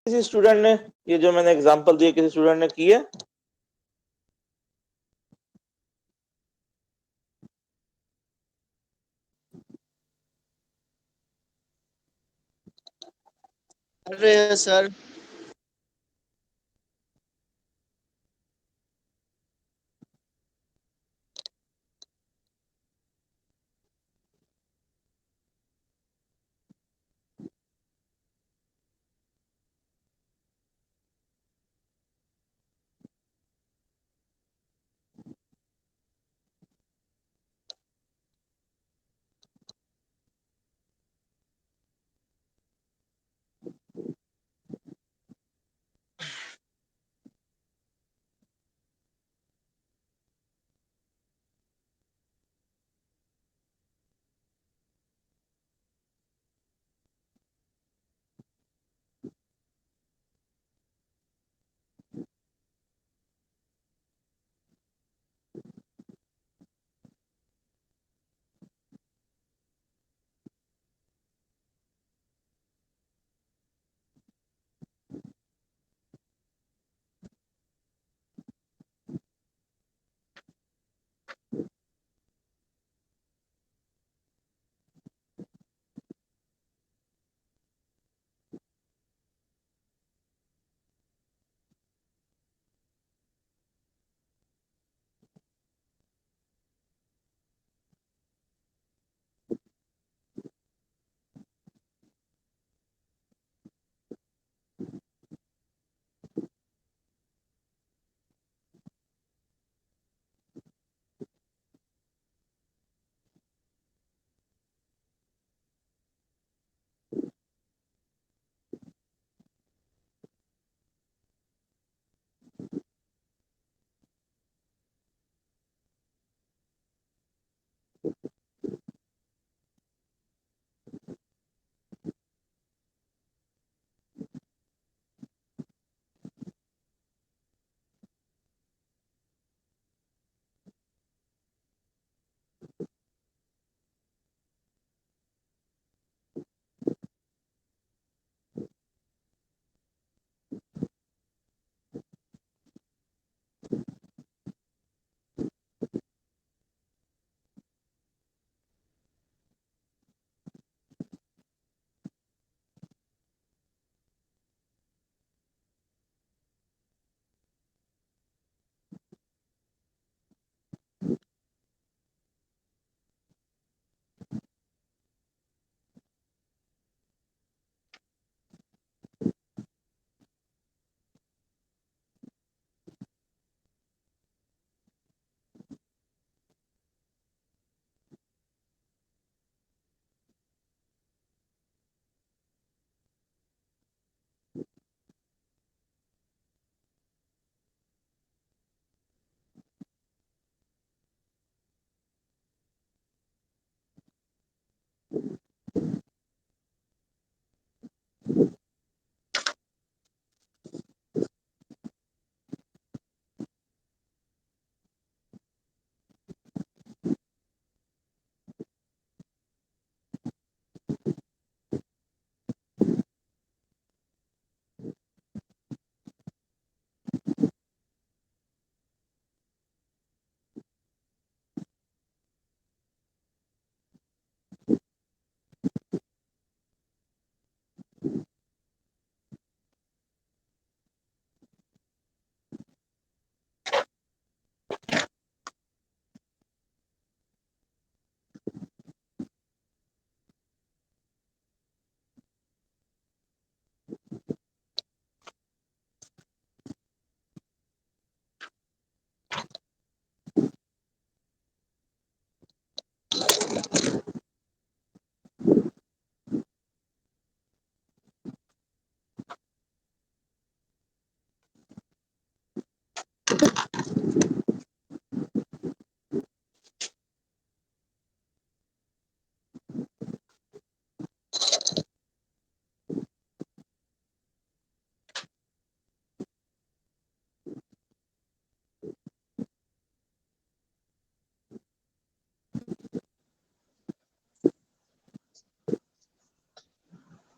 किसी स्टूडेंट ने, ये जो मैंने एग्जांपल दिए, किसी स्टूडेंट ने की है? अरे सर,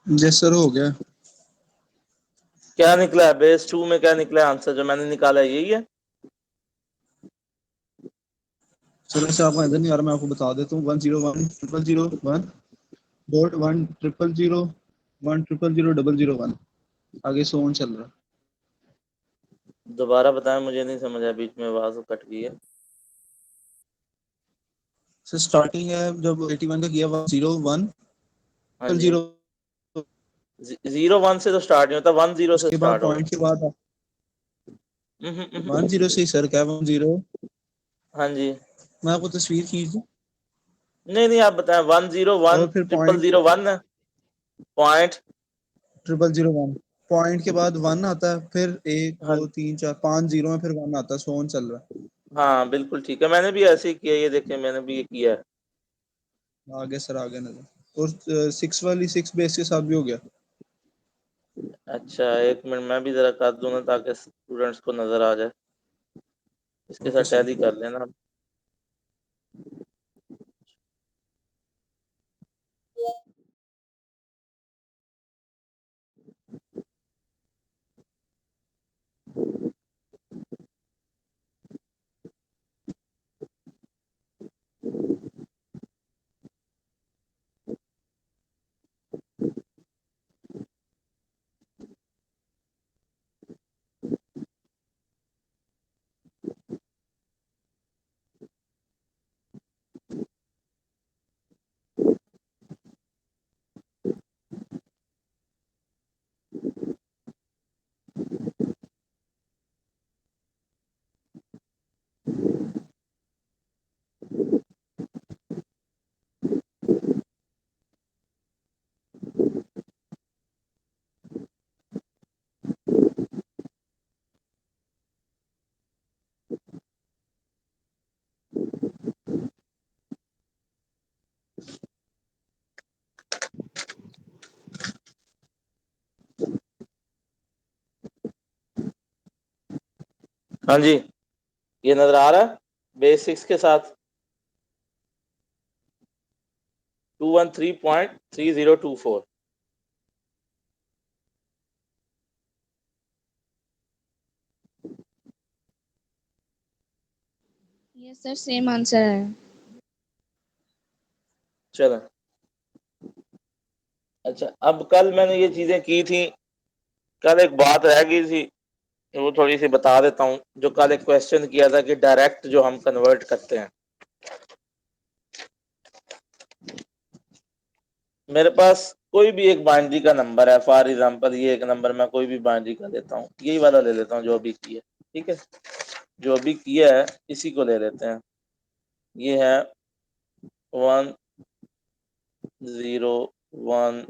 जैसे सर हो गया। क्या निकला है बेस 2 में? क्या निकला है आंसर जो मैंने निकाला है? यही है। सर वैसे आपको इधर नहीं आ रहा, मैं आपको बता देता हूँ। 101.100.10001000001 आगे सोन चल रहा है। दोबारा बताएं, मुझे नहीं समझ आया, बीच में आवाज कट गई है। सर स्टार्टिंग है जब 81 का किया 101 हाँ जी। 0, 0 1 से तो स्टार्ट नहीं होता, 1 0 से उसके बाद स्टार्ट होगा। पॉइंट के बाद 10 हम्म। से सर क्या 10। हाँ जी। मैं आपको तस्वीर खींच दूं नहीं आप बताएं। 101 और फिर ट्रिपल पॉइंट 01 पॉइंट। 0001 पॉइंट के बाद 1 आता है, फिर 1 हाँ 2 3 4 5 जीरो में फिर 1 आता है, सोन चल रहा हाँ बिल्कुल ठीक है, मैंने भी ऐसे ही किया। ये देखें, मैंने भी ये किया है। है। आगे सर आगे नजर। और 6 वाली 6 बेस के साथ भी हो गया। अच्छा, एक मिनट मैं भी जरा कर दूं ना, ताकि स्टूडेंट्स को नजर आ जाए। इसके ओके साथ सर। टैली कर लेना। हाँ जी, ये नजर आ रहा है बेस 6 के साथ 213.3024। यस सर, सेम आंसर है। चलो। अच्छा, अब कल मैंने ये चीजें की थी। कल एक बात रह गई थी, वो थोड़ी सी बता देता हूँ। जो कल एक क्वेश्चन किया था कि डायरेक्ट जो हम कन्वर्ट करते हैं। मेरे पास कोई भी एक बाइनरी का नंबर है, फॉर एग्जांपल ये एक नंबर मैं कोई भी बाइनरी का लेता हूँ, यही वाला ले लेता हूँ जो अभी किया। ठीक है, जो अभी किया है इसी को ले लेते हैं। ये है 101।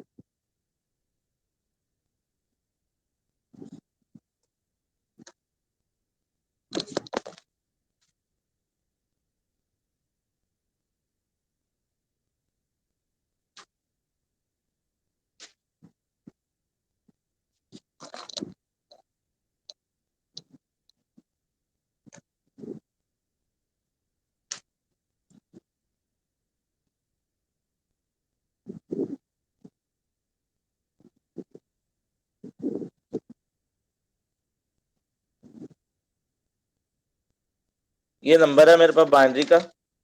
ये नंबर है मेरे पास बाइनरी का,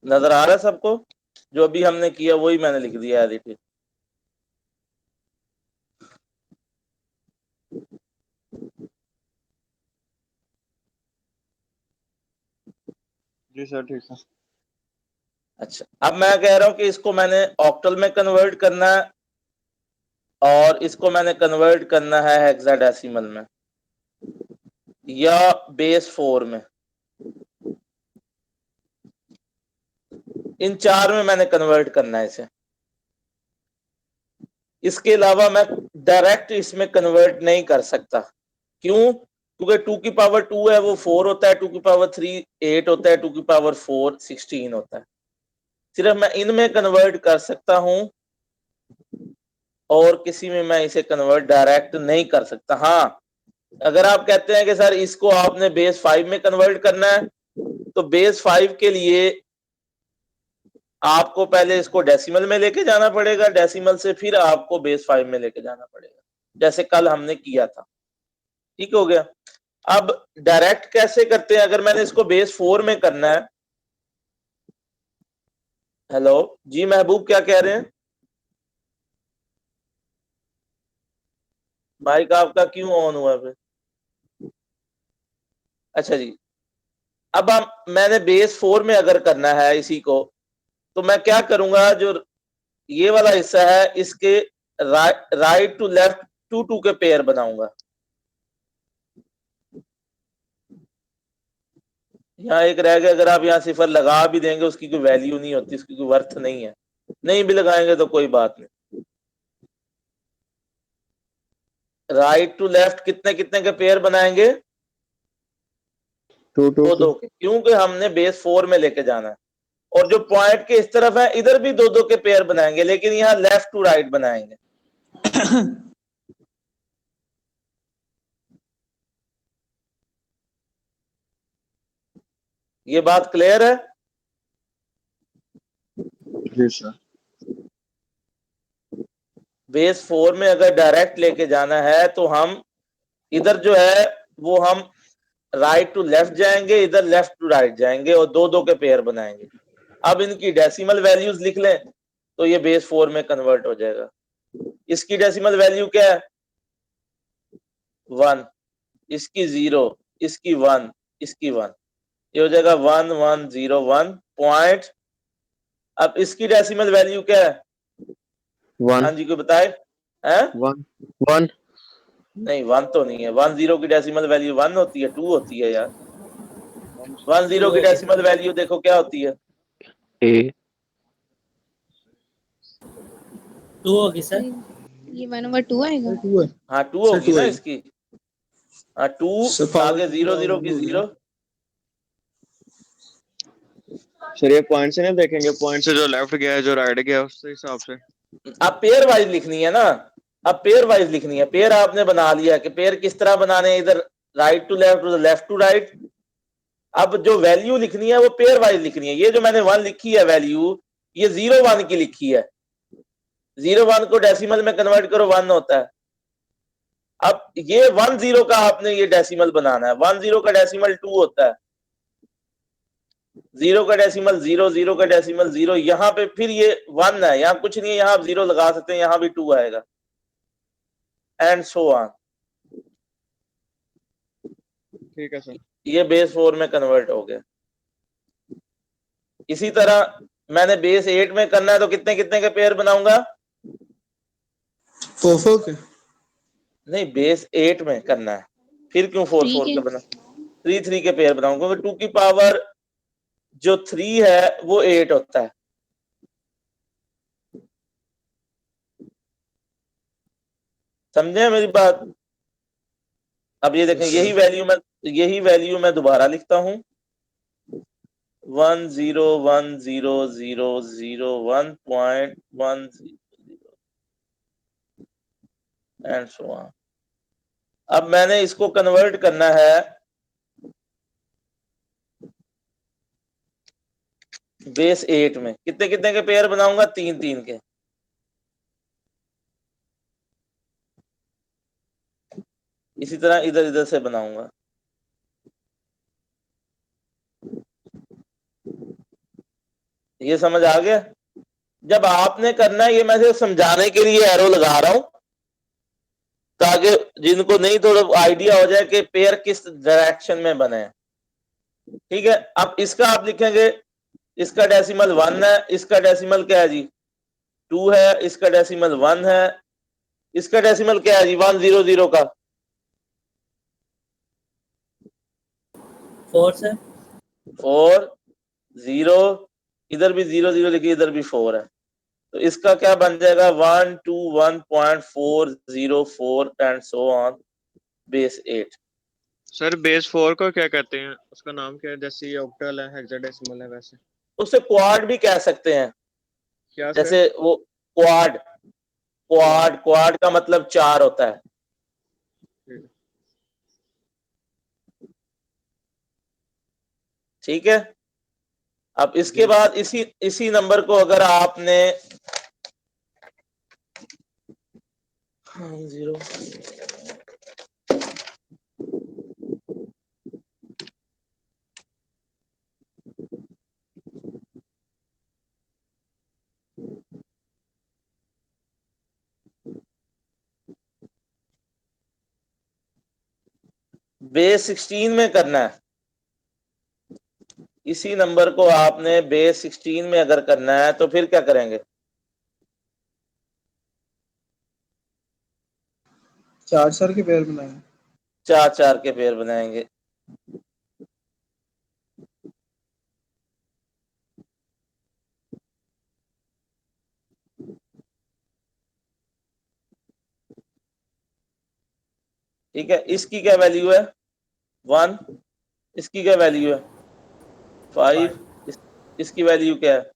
नजर आ रहा है सबको? जो अभी हमने किया वही मैंने लिख दिया एज इट इज। जी सर ठीक है। अच्छा, अब मैं कह रहा हूं कि इसको मैंने ऑक्टल में कन्वर्ट करना है और इसको मैंने कन्वर्ट करना है हेक्साडेसिमल में या बेस 4 में। इन चार में मैंने कन्वर्ट करना है इसे। इसके अलावा मैं डायरेक्ट इसमें कन्वर्ट नहीं कर सकता। क्यों? क्योंकि 2 की पावर 2 है वो 4 होता है, 2 की पावर 3 8 होता है, 2 की पावर 4 16 होता है। सिर्फ मैं इनमें कन्वर्ट कर सकता हूं और किसी में मैं इसे कन्वर्ट डायरेक्ट नहीं कर सकता। हाँ, अगर आप कहते हैं कि सर इसको आपने बेस 5 में कन्वर्ट करना है, तो बेस 5 के लिए आपको पहले इसको डेसिमल में लेके जाना पड़ेगा, डेसिमल से फिर आपको बेस 5 में लेके जाना पड़ेगा, जैसे कल हमने किया था। ठीक हो गया। अब डायरेक्ट कैसे करते हैं, अगर मैंने इसको बेस 4 में करना है। हेलो जी महबूब, क्या कह रहे हैं? माइक आपका क्यों ऑन हुआ फिर? अच्छा जी, अब हम मैंने बेस 4 में अगर करना है इसी को, तो मैं क्या करूंगा, जो ये वाला हिस्सा है इसके राइट टू लेफ्ट 2 के पेयर बनाऊंगा। यहाँ एक रह गया, अगर आप यहाँ सिफर लगा भी देंगे उसकी कोई वैल्यू नहीं होती, उसकी कोई वर्थ नहीं है। नहीं भी लगाएंगे तो कोई बात नहीं। राइट टू लेफ्ट कितने कितने के पेयर बनाएंगे? 2 के, क्योंकि हमने बेस 4 में लेके जाना है। और जो पॉइंट के इस तरफ है इधर भी 2 के पेयर बनाएंगे, लेकिन यहाँ लेफ्ट टू राइट बनाएंगे। ये बात क्लियर है? जी सर। बेस 4 में अगर डायरेक्ट लेके जाना है तो हम इधर जो है वो हम राइट टू लेफ्ट जाएंगे, इधर लेफ्ट टू राइट जाएंगे और 2 के पेयर बनाएंगे। अब इनकी डेसिमल वैल्यूज लिख लें तो ये बेस 4 में कन्वर्ट हो जाएगा। इसकी डेसिमल वैल्यू क्या है? 1, इसकी 0, इसकी 1, इसकी 1, ये हो जाएगा 1 1 0 1 पॉइंट। अब इसकी डेसिमल वैल्यू क्या है? 1 हाँ जी, कोई बताए? हैं? 1 1 नहीं, 1 तो नहीं है। 1 0 की डेसिमल वैल्यू 1 होती है, 2 होती है यार। 1 0 की डेसिमल वैल्यू देखो क्या होती है? ए 2 होगी सर। ये 1/2 आएगा। 2 है। हाँ 2 होगी two ना है। इसकी। हाँ 2 सर, power आगे 0 0 की होगी। 0। सर ये पॉइंट से नहीं देखेंगे, पॉइंट से जो लेफ्ट गया है जो राइट गया है उस हिसाब से। अब पेयर वाइज लिखनी है ना, अब पेयर वाइज लिखनी है। पेयर आपने बना लिया कि पेयर किस तरह बनाने हैं, इधर राइट टू लेफ्ट, उधर लेफ्ट टू राइट। अब जो वैल्यू लिखनी है वो पेयर वाइज लिखनी है। ये जो मैंने 1 लिखी है वैल्यू, ये 0 1 की लिखी है। 0 1 को डेसिमल में कन्वर्ट करो 1 होता है। अब ये 1 0 का आपने ये डेसिमल बनाना है। 1 0 का डेसिमल 2 होता है। 0 का डेसिमल 0, 0 का डेसिमल 0। यहाँ पे फिर ये 1 है, यहाँ कुछ नहीं है, यहाँ आप 0 लगा सकते हैं, यहाँ भी 2 आएगा, एंड सो ऑन। ठीक है सर। ये बेस 4 में कन्वर्ट हो गया। इसी तरह मैंने बेस 8 में करना है तो कितने कितने के पेयर बनाऊंगा? 4 के। नहीं, बेस 8 में करना है, फिर क्यों 4 3 4 के। के बना? 3 3 के पेयर बनाऊंगा, क्योंकि 2 की पावर जो 3 है वो 8 होता है। समझे मेरी बात? अब ये देखें, यही वैल्यू मैं दोबारा लिखता हूं। 1 0 1 0 0 0 1.1 एंड सो ऑन। अब मैंने इसको कन्वर्ट करना है बेस 8 में। कितने कितने के पेयर बनाऊंगा? 3 3 के। इसी तरह इधर इधर से बनाऊंगा। ये समझ आ गया? जब आपने करना है, ये मैं सिर्फ समझाने के लिए एरो लगा रहा हूं, ताकि जिनको नहीं थोड़ा आइडिया हो जाए कि पेयर किस डायरेक्शन में बने हैं। ठीक है, अब इसका आप लिखेंगे, इसका डेसिमल 1 है, इसका डेसिमल क्या है जी? 2 है, इसका डेसिमल 1 है, इसका डेसिमल क्या है जी? 1 0 0 का 4 सर। 4 0, इधर भी 0 0 लिखिए, इधर भी 4 है, तो इसका क्या बन जाएगा? 1 2 1.404 and so on base 8। Sir base 4 को क्या कहते हैं, उसका नाम क्या है? जैसे ये ऑक्टल है, हेक्साडेसिमल है, वैसे उसे क्वाड भी कह सकते हैं। क्या सर? जैसे वो क्वाड क्वाड क्वाड का मतलब 4 होता है। ठीक है, अब इसके बाद इसी नंबर को अगर आपने 0 बेस 16 में करना है, इसी नंबर को आपने बेस 16 में अगर करना है तो फिर क्या करेंगे? 4 के पेयर बनाएंगे। 4 के पेयर बनाएंगे। ठीक है, इसकी क्या वैल्यू है? 1। इसकी क्या वैल्यू है? 5। इसकी वैल्यू क्या है?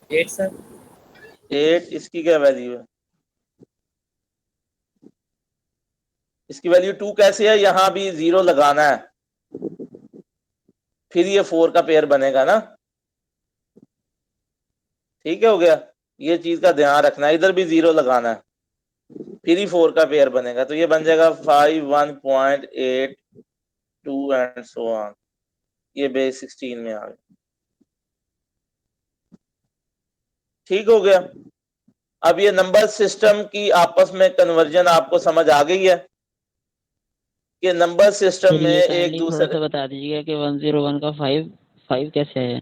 8 सर। 8। इसकी क्या वैल्यू है? इसकी वैल्यू 2 कैसे है? यहां भी 0 लगाना है, फिर ये 4 का पेयर बनेगा ना। ठीक है, हो गया। ये चीज का ध्यान रखना है, इधर भी 0 लगाना है, फिर ही 4 का पेयर बनेगा। तो ये बन जाएगा 5 1.8 2 एंड सो ऑन। ये बेस 16 में आ गया। ठीक हो गया। अब ये नंबर सिस्टम की आपस में कन्वर्जन आपको समझ आ गई है कि नंबर सिस्टम में ये एक काइंडली थोड़ा दूसरे, सा बता दीजिएगा कि 101 का 5 कैसे है।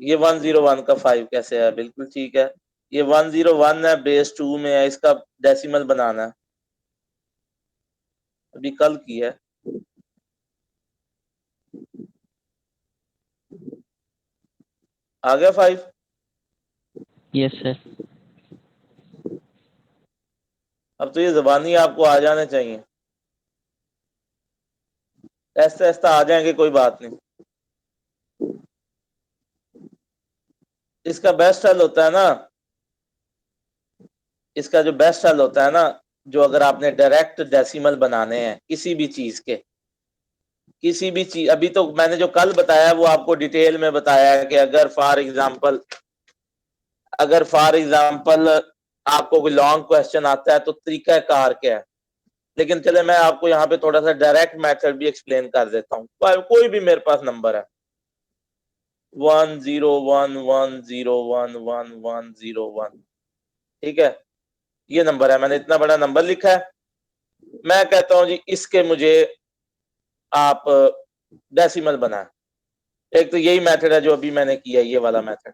ये 101 का 5 कैसे है? बिल्कुल ठीक है। ये 101 है, बेस 2 में है, इसका डेसिमल बनाना है। अभी कल की है। आ गया 5? Yes sir. अब तो ये ज़बानी आपको आ जाने चाहिए, ऐसा ऐसा आ जाएंगे, कोई बात नहीं। इसका बेस्ट हल होता है ना, इसका जो बेस्ट हल होता है ना, जो अगर आपने डायरेक्ट डेसिमल बनाने हैं किसी भी चीज के, किसी भी चीज, अभी तो मैंने जो कल बताया वो आपको डिटेल में बताया है कि अगर फॉर एग्जांपल आपको कोई लॉन्ग क्वेश्चन आता है तो तरीका कार क्या है। लेकिन चले मैं आपको यहाँ पे थोड़ा सा डायरेक्ट मेथड भी एक्सप्लेन कर देता हूँ। कोई भी मेरे पास नंबर है 10110111101, ठीक है, ये नंबर है, मैंने इतना बड़ा नंबर लिखा है। मैं कहता हूं जी इसके मुझे आप डेसिमल बनाएं। एक तो यही मेथड है जो अभी मैंने किया, ये वाला मेथड,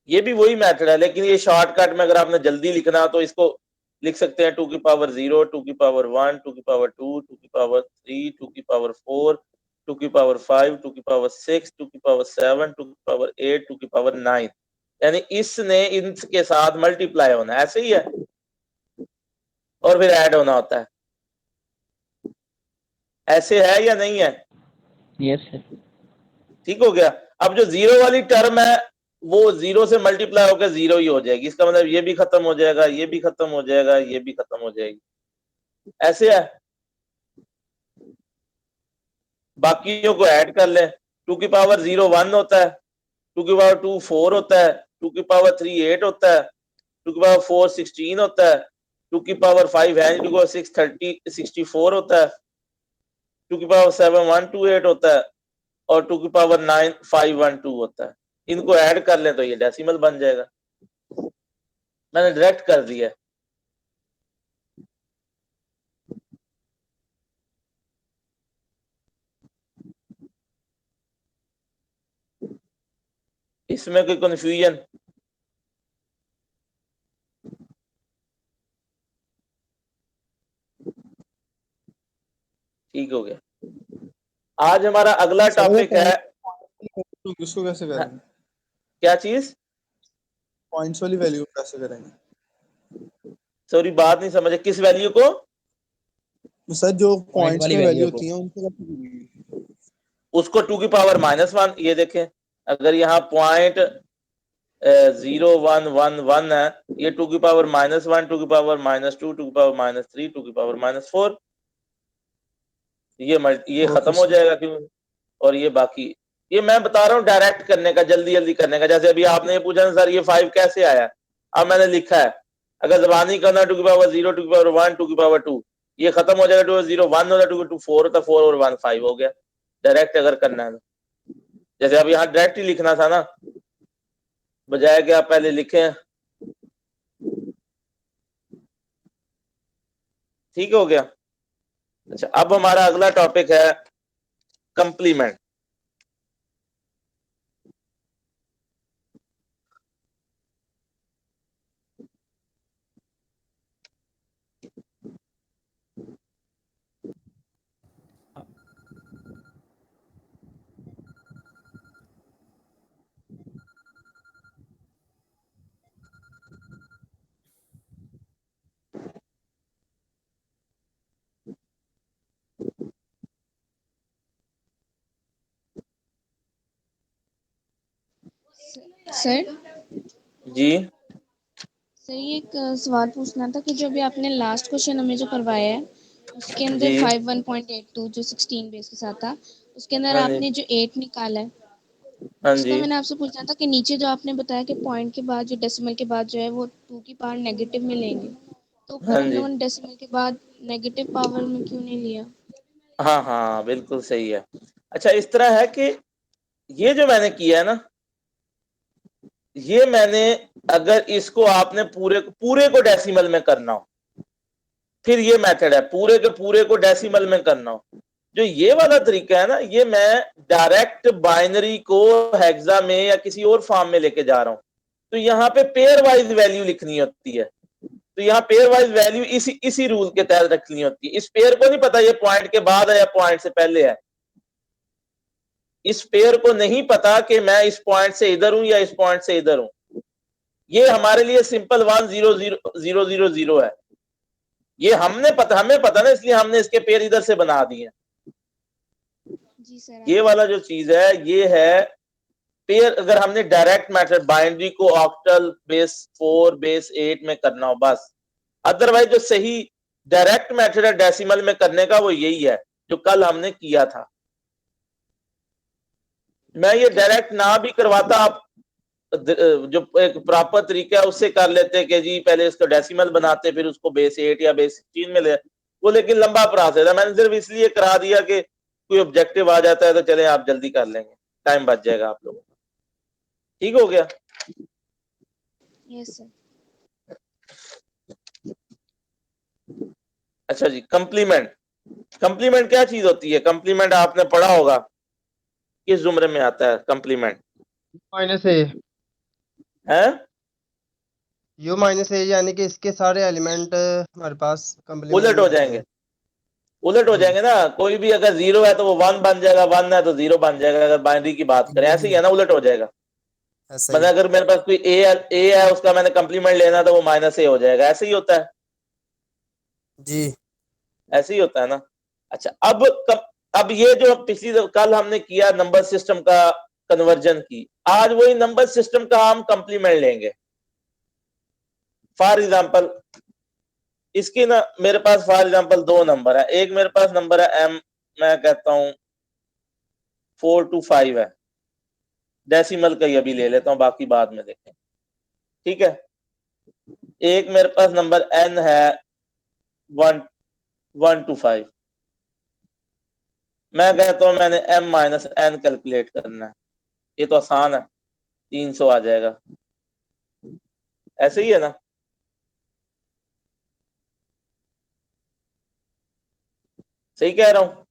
ये भी वही मेथड है, लेकिन ये शॉर्टकट में अगर आपने जल्दी लिखना तो इसको लिख सकते हैं 2 की पावर 0, 2 की पावर 1, 2 की पावर 2, 2 की पावर 3, 2 की पावर 4, 2 की पावर 5, 2 की पावर 6, 2 की पावर 7, 2 की पावर 8, 2 की पावर 9। यानी इसने इनके साथ मल्टीप्लाई होना है, ऐसे ही है, और फिर ऐड होना होता है। ऐसे है या नहीं है? Yes sir. ठीक हो गया। अब जो 0 वाली टर्म है वो 0 से मल्टीप्लाई होकर 0 ही हो जाएगी। इसका मतलब ये भी खत्म हो जाएगा, ये भी खत्म हो जाएगा, ये भी खत्म हो जाएगी। ऐसे है। बाकियों को ऐड कर लें। 2 की पावर 0 1 होता है, 2 की पावर 2 4 होता है, 2 की पावर 3 8 होता है, 2 की पावर 4 16 होता है, 2 की पावर 5 है, 2 की पावर 6 30 64 होता है, 2 की पावर 7 128 होता है, और 2 की पावर 9 512 होता है। इनको ऐड कर लें तो ये डेसिमल बन जाएगा। मैंने डायरेक्ट कर दिया। इसमें कोई कंफ्यूजन? ठीक हो गया। आज हमारा अगला टॉपिक है, इसको कैसे करेंगे? क्या चीज? पॉइंट्स वाली वैल्यू कैसे करेंगे? सॉरी बात नहीं समझे, किस वैल्यू को? सर जो पॉइंट पॉइंट्स वाली में वैल्यू वैल्यू को। होती है उनको कैसे करेंगे? उसको 2 की पावर -1, ये देखें, अगर यहाँ पॉइंट 0 1 1 1 है, ये 2 की पावर -1, 2 की पावर -2, 2 की पावर -3, 2 की पावर -4, ये ओके खत्म हो सर। जाएगा क्यों? और ये बाकी, ये मैं बता रहा हूँ डायरेक्ट करने का, जल्दी जल्दी करने का। जैसे अभी आपने ये पूछा सर ये 5 कैसे आया, अब मैंने लिखा है, अगर जबानी करना 2 की पावर 0, 2 की पावर 1, 2 की पावर 2, ये खत्म हो जाएगा। 2 0 1 होता, 2 2 4 होता, 4 और 1 5 हो गया। डायरेक्ट अगर करना है तो, जैसे अब यहाँ डायरेक्ट ही लिखना था ना, बजाय कि आप पहले लिखें ठीक हो गया। अच्छा, अब हमारा अगला टॉपिक है कंप्लीमेंट। सर जी सर ये एक सवाल पूछना था कि जो अभी आपने लास्ट क्वेश्चन हमें जो करवाया है उसके अंदर जी 51.82 जो 16 बेस के साथ था, उसके अंदर हाँ जी आपने जो 8 निकाला है हाँ उसका जी मैंने आपसे पूछना था कि नीचे जो आपने बताया कि पॉइंट के बाद जो डेसिमल के बाद जो है वो 2 की पावर नेगेटिव में लेंगे, तो ऊपर हाँ हम जी। लोगों ने डेसिमल के बाद नेगेटिव पावर में क्यों नहीं लिया? हाँ हाँ बिल्कुल सही है। अच्छा, इस तरह है कि ये जो मैंने किया है ना, ये मैंने, अगर इसको आपने पूरे को डेसिमल में करना हो, फिर ये मेथड है पूरे के पूरे को डेसिमल में करना हो। जो ये वाला तरीका है ना, ये मैं डायरेक्ट बाइनरी को हेक्सा में या किसी और फॉर्म में लेके जा रहा हूं, तो यहाँ पे पेयर वाइज वैल्यू लिखनी होती है। तो यहाँ पेयर वाइज वैल्यू इसी रूल के तहत रखनी होती है। इस पेयर को नहीं पता ये पॉइंट के बाद है या पॉइंट से पहले है। इस पेयर को नहीं पता कि मैं इस पॉइंट से इधर हूं या इस पॉइंट से इधर हूं। ये हमारे लिए सिंपल 1 0 0 0 0 है। ये हमें पता ना, इसलिए हमने इसके पेयर इधर से बना दिए। जी सर ये आगे। वाला जो चीज है ये है पेयर। अगर हमने डायरेक्ट मेथड बाइनरी को ऑक्टल बेस 4 बेस 8 में करना हो बस, अदरवाइज जो सही डायरेक्ट मेथड है डेसिमल में करने का वो यही है जो कल हमने किया था। मैं ये ओके सर। डायरेक्ट ना भी करवाता, आप जो एक प्रॉपर तरीका है उससे कर लेते कि जी पहले इसको डेसिमल बनाते फिर उसको बेस 8 या बेस 16 में ले, वो लेकिन लंबा प्रोसेस है। मैंने सिर्फ इसलिए करा दिया कि कोई ऑब्जेक्टिव आ जाता है तो चले आप जल्दी कर लेंगे, टाइम बच जाएगा आप लोगों का। ठीक हो गया। Yes sir. अच्छा जी, कंप्लीमेंट। कंप्लीमेंट क्या चीज होती है? कंप्लीमेंट आपने पढ़ा होगा, किस जुमरे में आता है कंप्लीमेंट? माइनस ए, है यू माइनस ए, यानी कि इसके सारे एलिमेंट हमारे पास कंप्लीमेंट उलट में हो होते जाएंगे। हैं। उलट हो जी जाएंगे ना। कोई भी अगर 0 है तो वो 1 बन जाएगा, 1 है तो 0 बन जाएगा। अगर बाइनरी की बात करें ऐसे ही है ना, उलट हो जाएगा। ऐसा मतलब ही। अगर मेरे पास कोई ए है उसका मैंने कंप्लीमेंट लेना तो वो -a हो जाएगा। ऐसे ही होता है, जी ऐसे ही होता है ना। अच्छा, अब ये जो पिछली कल हमने किया नंबर सिस्टम का कन्वर्जन की, आज वही नंबर सिस्टम का हम कंप्लीमेंट लेंगे। फॉर एग्जांपल इसकी ना, मेरे पास फॉर एग्जांपल 2 नंबर है। एक मेरे पास नंबर है m, मैं कहता हूं 4 to 5 है। डेसिमल का ही अभी ले लेता हूं, बाकी बाद में देखें। ठीक है। एक मेरे पास नंबर n है 1 to 5। मैं कहता हूं मैंने m - n कैलकुलेट करना है। ये तो आसान है, 300 आ जाएगा। ऐसे ही है ना। सही कह रहा हूं?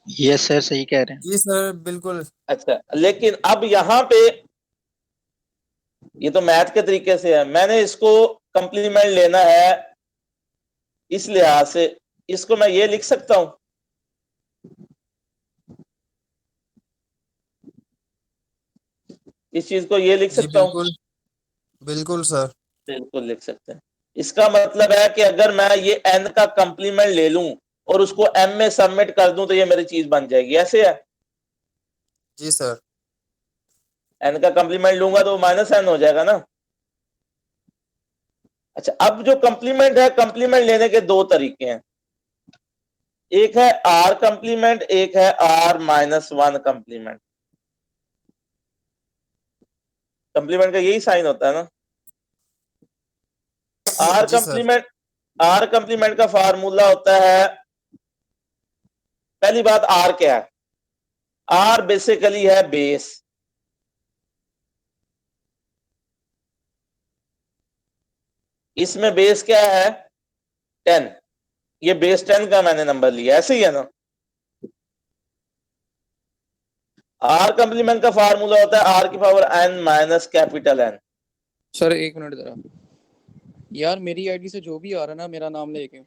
यस सर, सही कह रहे हैं। जी सर बिल्कुल। अच्छा, लेकिन अब यहां पे ये तो मैथ के तरीके से है, मैंने इसको कंप्लीमेंट लेना है इस लिहाज से। इसको मैं ये लिख सकता हूं, इस चीज को ये लिख जी सकता हूं। बिल्कुल, बिल्कुल सर। बिल्कुल लिख सकते हैं। इसका मतलब है कि अगर मैं ये n का कंप्लीमेंट ले लूं और उसको m में सबमिट कर दूं तो ये मेरी चीज बन जाएगी। ऐसे है, जी सर। n का कंप्लीमेंट लूंगा तो -n हो जाएगा ना। अच्छा, अब जो कंप्लीमेंट है, कंप्लीमेंट लेने के 2 तरीके हैं। एक है r कंप्लीमेंट, एक है r-1 कंप्लीमेंट। कंप्लीमेंट का यही साइन होता है ना। आर जी सर। कंप्लीमेंट आर कंप्लीमेंट का फार्मूला होता है, पहली बात आर क्या है? आर बेसिकली है बेस। इसमें बेस क्या है 10, ये बेस 10 का मैंने नंबर लिया, ऐसे ही है ना। आर कंप्लीमेंट का फार्मूला होता है आर की power n minus capital N. Sir एक मिनट जरा यार, मेरी आईडी से जो भी आ रहा है ना मेरा नाम लेके,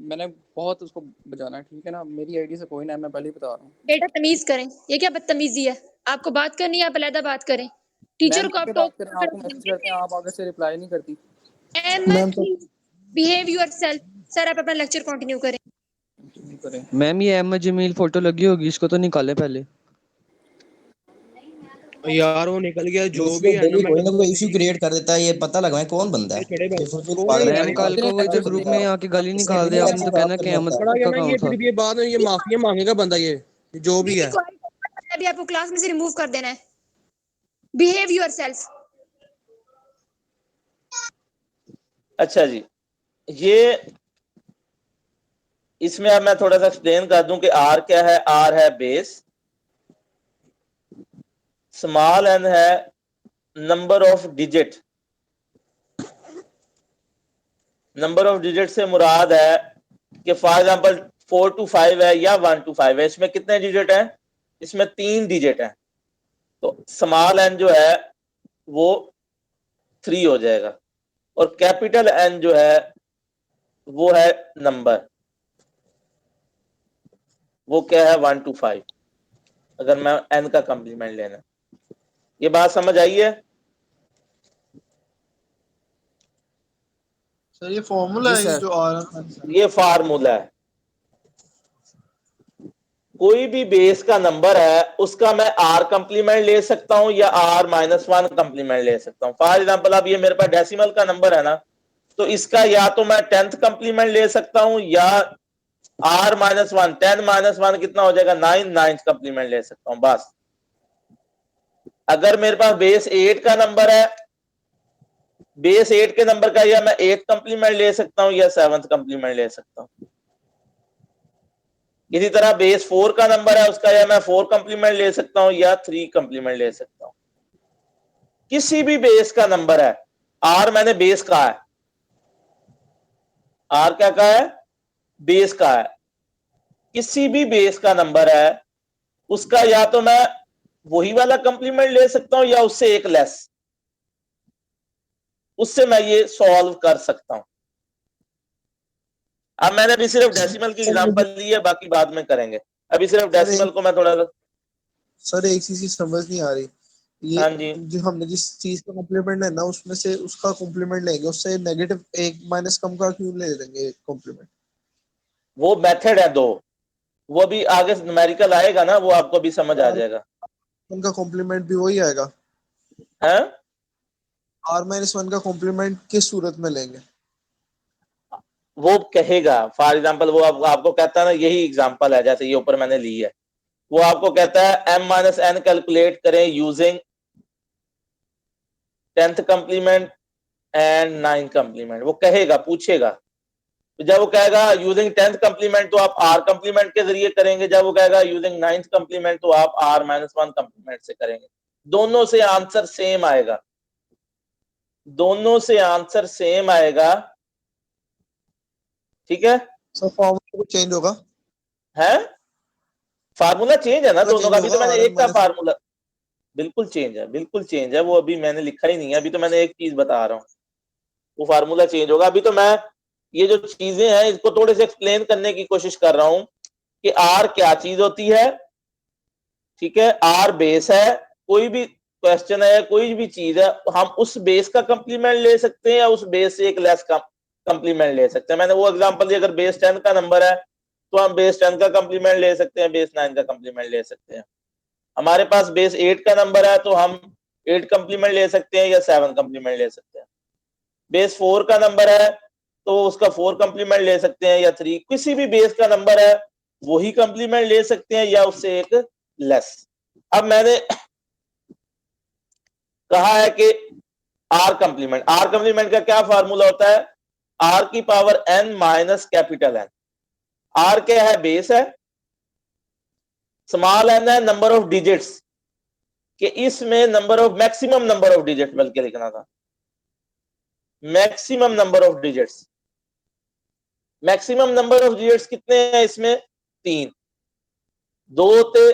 मैंने बहुत उसको बजाना है, ठीक है ना। मेरी आईडी से कोई ना, मैं पहले ही बता रहा हूँ। बेटा तमीज करें, ये क्या बदतमीजी है? आपको बात करनी है आप अलहदा बात करें। टीचर मैम को आप कैसे टॉक बात करें, आपको मैसेज करते हैं, आप आगे से रिप्लाई नहीं करती। मैम तो बिहेव योरसेल्फ। सर आप अपना लेक्चर कंटिन्यू करें। मैम ये अहमद जमील फोटो लगी होगी, इसको तो निकाले पहले। यार वो निकल गया जो भी है ना, मैं कोई ना कोई इशू क्रिएट कर देता है, ये पता लगाए कौन बंदा है। खड़े ये बैठ फिर कौन है पागल यार मैम ये? कल को वो इधर ग्रुप में आके गाली निकाल दे, आपने तो कहना कि अहमद खड़ा गया का ना काम ये, था। फिर ये बाद में ये माफिया मांगेगा बंदा, ये जो भी है। अभी आपको क्लास में से रिमूव कर देना है। Behave yourself. अच्छा जी, ये इसमें अब मैं थोड़ा सा एक्सप्लेन कर दूं कि आर क्या है। आर है बेस, स्मॉल एन है number of digit. Number of digit से मुराद है कि फॉर एग्जांपल 4 to 5 है या 1 to 5 है। इसमें कितने डिजिट हैं? इसमें 3 डिजिट हैं, तो स्मॉल एन जो है वो 3 हो जाएगा, और कैपिटल एन जो है वो है नंबर, वो क्या है 1 to 5, अगर मैं एन का कंप्लीमेंट लेना। ये बात समझ आई है? सर ये फॉर्मूला है जो आ रहा है। ये फार्मूला है। कोई भी बेस का नंबर है उसका मैं आर कंप्लीमेंट ले सकता हूं या आर -1 कंप्लीमेंट ले सकता हूं। फॉर एग्जांपल अब ये मेरे पास डेसिमल का नंबर है ना, तो इसका या तो मैं 10th कंप्लीमेंट ले सकता हूं या आर -1, 10 -1 कितना हो जाएगा 9, 9th कंप्लीमेंट ले सकता हूं बस। अगर मेरे पास बेस 8 का नंबर है, बेस 8 के नंबर का या मैं 8th कंप्लीमेंट ले सकता हूं या 7th कंप्लीमेंट ले सकता हूं। इसी तरह बेस 4 का नंबर है, उसका या मैं 4 कंप्लीमेंट ले सकता हूं या 3 कंप्लीमेंट ले सकता हूं। किसी भी बेस का नंबर है, आर मैंने बेस कहा है, आर क्या कहा है? बेस का है। किसी भी बेस का नंबर है उसका या तो मैं वही वाला कंप्लीमेंट ले सकता हूं या उससे एक लेस, उससे मैं ये सॉल्व कर सकता हूं। अब मैंने अभी सिर्फ डेसिमल की एग्जांपल ली है, बाकी बाद में करेंगे। अभी सिर्फ डेसिमल को मैं थोड़ा सा। सर एक चीज समझ नहीं आ रही, ये हाँ जी, जो हमने जिस चीज का कॉम्प्लीमेंट लेना उसमें से उसका कॉम्प्लीमेंट लेंगे, उससे नेगेटिव एक माइनस कम का क्यों ले देंगे कॉम्प्लीमेंट? वो मेथड है दो, वो भी आगे न्यूमेरिकल आएगा ना, वो आपको भी समझ आ जाएगा। उनका कॉम्प्लीमेंट भी वही आएगा। है R-1 का कॉम्प्लीमेंट किस सूरत में लेंगे? वो कहेगा, फॉर एग्जांपल वो आपको कहता है ना, यही एग्जांपल है जैसे ये ऊपर मैंने ली है। वो आपको कहता है m-n कैलकुलेट करें using 10th complement and 9th complement. वो कहेगा, पूछेगा। तो जब वो कहेगा यूजिंग 10th कंप्लीमेंट तो आप r कंप्लीमेंट के जरिए करेंगे, जब वो कहेगा यूजिंग 9th कंप्लीमेंट तो आप r-1 कंप्लीमेंट से करेंगे। दोनों से आंसर सेम आएगा, दोनों से आंसर सेम आएगा, ठीक है। सर फॉर्मूला चेंज होगा? है फार्मूला चेंज है ना दोनों का। अभी तो मैंने एक का R-1 फार्मूला बिल्कुल चेंज है, बिल्कुल चेंज है। वो अभी मैंने लिखा ही नहीं है, अभी तो मैंने एक चीज बता रहा हूँ, वो फार्मूला चेंज होगा। अभी तो मैं ये जो चीजें हैं इसको थोड़े से एक्सप्लेन करने की कोशिश कर रहा हूं कि आर क्या चीज होती है, ठीक है। आर बेस है, कोई भी क्वेश्चन है, कोई भी चीज है, हम उस बेस का कंप्लीमेंट ले सकते हैं या उस बेस से एक लेस का कंप्लीमेंट ले सकते हैं। मैंने वो एग्जांपल दिया, अगर बेस 10 का नंबर है तो हम बेस 10 का कंप्लीमेंट ले सकते हैं, बेस 9 का कंप्लीमेंट ले सकते हैं। हमारे पास बेस 8 का नंबर है तो हम 8 कंप्लीमेंट ले सकते हैं या 7 कंप्लीमेंट ले सकते हैं। बेस 4 का नंबर है तो उसका 4 कंप्लीमेंट ले सकते हैं या 3। किसी भी बेस का नंबर है वही कंप्लीमेंट ले सकते हैं या उससे एक लेस। अब मैंने कहा है कि आर कंप्लीमेंट का क्या फार्मूला होता है? आर की power n minus capital N. R क्या है? बेस है, स्मॉल एन है नंबर ऑफ डिजिट्स, कि इसमें number of maximum number of digit बल्कि लिखना था। Maximum number of digits. Maximum number of digits कितने हैं इसमें? 3। 2 थे,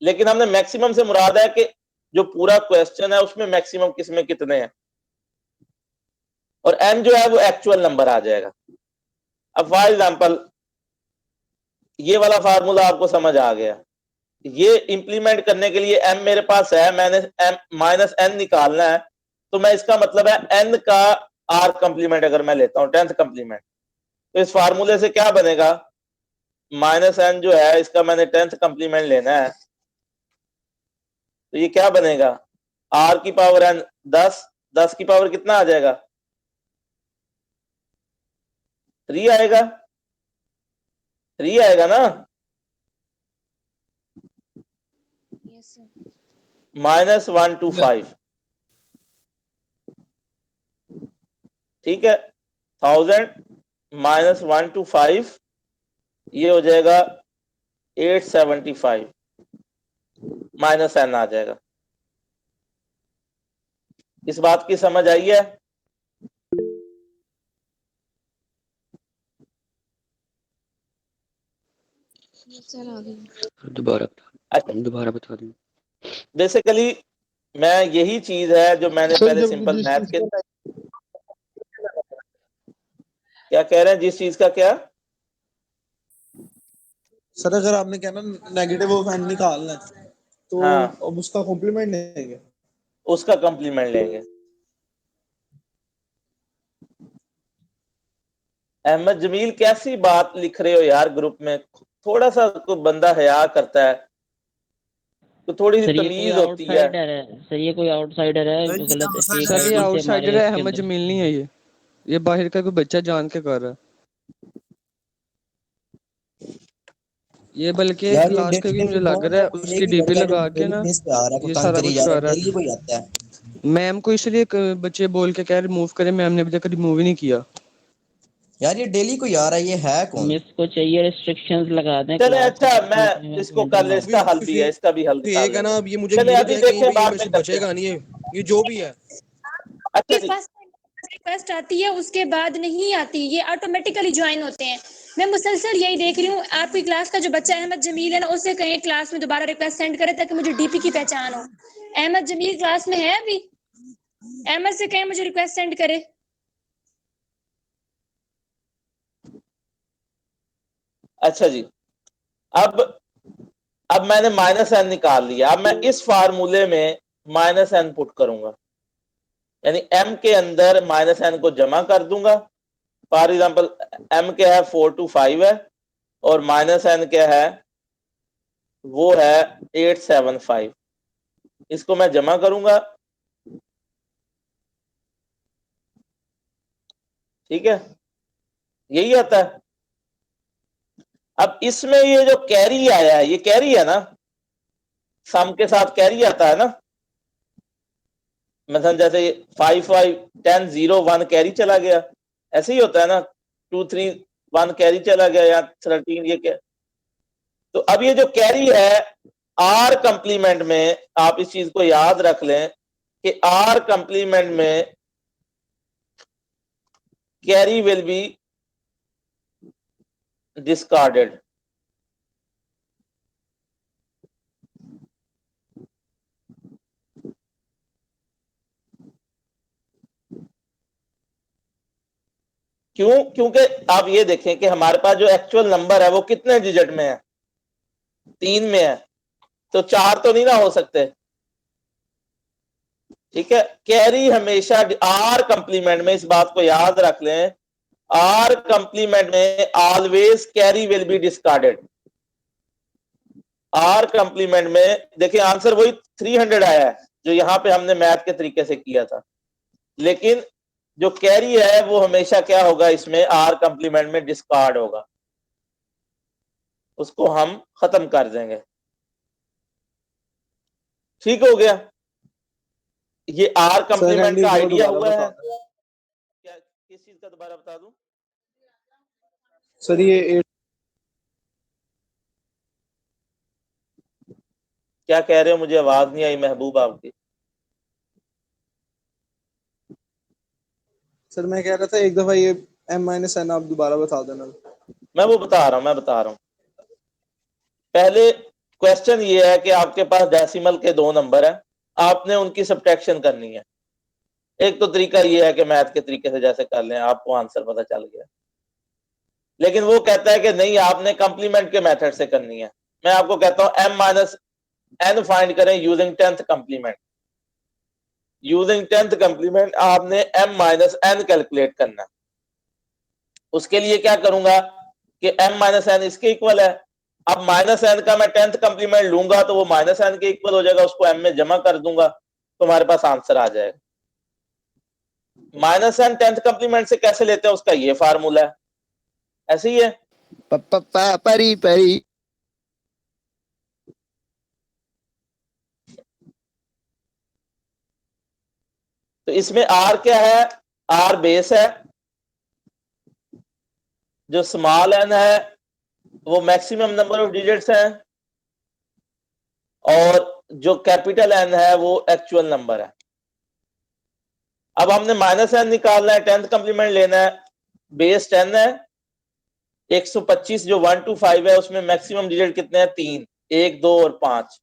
लेकिन हमने मैक्सिमम से मुराद है कि जो पूरा क्वेश्चन है उसमें मैक्सिमम किसमें कितने हैं, और n जो है वो एक्चुअल नंबर आ जाएगा। अब फॉर एग्जांपल ये वाला फार्मूला आपको समझ आ गया। ये इंप्लीमेंट करने के लिए m मेरे पास है, मैंने m माइनस n निकालना है, तो मैं इसका मतलब है n का r कंप्लीमेंट अगर मैं लेता हूं 10th कंप्लीमेंट, तो इस फार्मूले से क्या बनेगा? माइनस n जो है इसका मैंने 10th कंप्लीमेंट लेना है, तो ये क्या बनेगा? r की पावर n 10, 10 की पावर कितना आ जाएगा? 3 आएगा, 3 आएगा ना? Yes sir. -125, ठीक है। 1000 -125 ये हो जाएगा 875, माइनस n आ जाएगा। इस बात की समझ आई है? यस सर, आ गई। अच्छा, दोबारा बता दें। बेसिकली मैं यही चीज है जो मैंने सर पहले जब सिंपल जिस मैथ चीज के, का क्या कह रहे हैं, जिस चीज का क्या? सर अगर आपने क्या ना नेगेटिव ऑफ n निकालना है तो हाँ, अब उसका कॉम्प्लीमेंट लेंगे। उसका कंप्लीमेंट लेंगे। अहमद जमील कैसी बात लिख रहे हो यार ग्रुप में? थोड़ा सा कोई बंदा हया करता है तो थोड़ी सी सर ये कोई तमीज होती है। आउटसाइडर है, सर ये कोई आउटसाइडर है, नहीं, गलत एक सर ये आईडी से आउटसाइडर हमारे है, उसके अहमद अंदर। जमील नहीं है ये बाहर का कोई बच्चा जान के कर रहा है ये, बल्कि यार ये क्लास का भी मुझे डेली लग कौन रहा है, है कोई उसकी एक ही डीपी लड़का है जो लगा के डेली ना बेस पे आ रहा है, कोई ये तंग सारा करी कुछ जा रहा कर है, रहा डेली है। कोई आता है। मैम को इसलिए बच्चे बोल के कह रिमूव करे, मैम ने अभी तक रिमूव ही नहीं किया। यार ये डेली कोई आ रहा है, ये है कौन? मिस को चाहिए रिस्ट्रिक्शंस लगा दें चले, क्लास अच्छा के मैं बीच इसको में कर ले, इंटरनल। इसका हल भी है, इसका भी हल निकाल फेक है ना, लेंगे। अब ये मुझे चले मिल अभी जाए कहीं देखें, पे, ये बाद मेरे में से करते बचेगा हैं। नहीं ये जो भी है। अच्छा आपके जी, पास रिक्वेस्ट आती है उसके बाद नहीं आती, ये ऑटोमेटिकली ज्वाइन होते हैं। मैं मुसलसल यही देख रही हूँ, आपकी क्लास का जो बच्चा अहमद जमील है ना, उसे कहें क्लास में दोबारा रिक्वेस्ट सेंड करे ताकि मुझे डीपी की पहचान हो। अहमद जमील क्लास में है अभी? अहमद से कहें मुझे रिक्वेस्ट सेंड करे। अच्छा जी। अब मैंने माइनस n निकाल लिया। अब मैं इस फार्मूले में माइनस n पुट करूंगा, यानी m के अंदर माइनस n को जमा कर दूंगा। फॉर एग्जांपल m क्या है? 425 है, और माइनस n क्या है? वो है 875। इसको मैं जमा करूंगा, ठीक है, यही आता है। अब इसमें ये जो कैरी आया है, ये कैरी है ना, सम के साथ कैरी आता है ना। मतलब जैसे 5 5 10 0 1 कैरी चला गया, ऐसे ही होता है ना। 2 3 1 कैरी चला गया, या 13 ये क्या। तो अब ये जो कैरी है, आर कंप्लीमेंट में आप इस चीज को याद रख लें कि आर कंप्लीमेंट में कैरी विल बी डिस्कार्डेड। क्यों? क्योंकि आप ये देखें कि हमारे पास जो एक्चुअल नंबर है वो कितने डिजिट में है? 3 में है, तो 4 तो नहीं ना हो सकते, ठीक है। कैरी हमेशा आर कंप्लीमेंट में, इस बात को याद रख लें, आर कंप्लीमेंट में always carry will be discarded. R complement में देखिए आंसर वही 300 आया है जो यहां पे हमने मैथ के तरीके से किया था, लेकिन जो कैरी है वो हमेशा क्या होगा? इसमें आर कंप्लीमेंट में डिस्कार्ड होगा, उसको हम खत्म कर देंगे। ठीक हो गया? ये आर सर कंप्लीमेंट कैंडी का एक बार आइडिया दोबारा हुआ बता है। दें। क्या, किस चीज का दोबारा बता दूं? सर ये क्या कह रहे हो? मुझे आवाज नहीं आई महबूब आपकी। सर मैं कह रहा था एक दफा ये m-n आप दोबारा बता देना। मैं वो बता रहा हूँ। पहले क्वेश्चन ये है कि आपके पास डेसिमल के 2 नंबर हैं, आपने उनकी सब्ट्रैक्शन करनी है। एक तो तरीका ये है कि मैथ के तरीके से जैसे कर लें, आपको आंसर पता चल गया। लेकिन वो कहता है कि नहीं, आपने कंप्लीमेंट के मेथड से करनी है। मैं आपको कहता हूं m-n फाइंड करें using 10th complement. Using 10th complement आपने m-n कैलकुलेट करना है। उसके लिए क्या करूंगा कि m-n इसके इक्वल है। अब -n का मैं 10th कंप्लीमेंट लूंगा तो वो -n के इक्वल हो जाएगा, उसको m में जमा कर दूंगा तो हमारे पास आंसर आ जाएगा। -n 10th कंप्लीमेंट से कैसे लेते हैं, उसका ये फार्मूला है, ऐसे ही है। परी परी तो इसमें r क्या है, r बेस है, जो स्मॉल n है वो मैक्सिमम नंबर ऑफ डिजिट्स है, और जो कैपिटल N है वो एक्चुअल नंबर है। अब हमने -n निकालना है, 10th कंप्लीमेंट लेना है। बेस 10 है, 125 जो 1 to 5 है उसमें मैक्सिमम डिजिट कितने हैं, 3, 1, 2 और 5,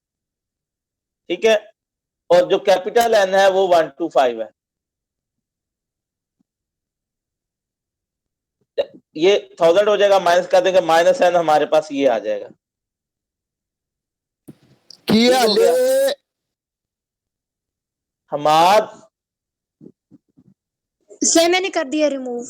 ठीक है। और जो कैपिटल N है वो 1 to 5 है। ये 1000 हो जाएगा, माइनस कर देंगे, -n हमारे पास ये आ जाएगा। किया हो गया। ले हमाद सर मैंने कर दिया रिमूव।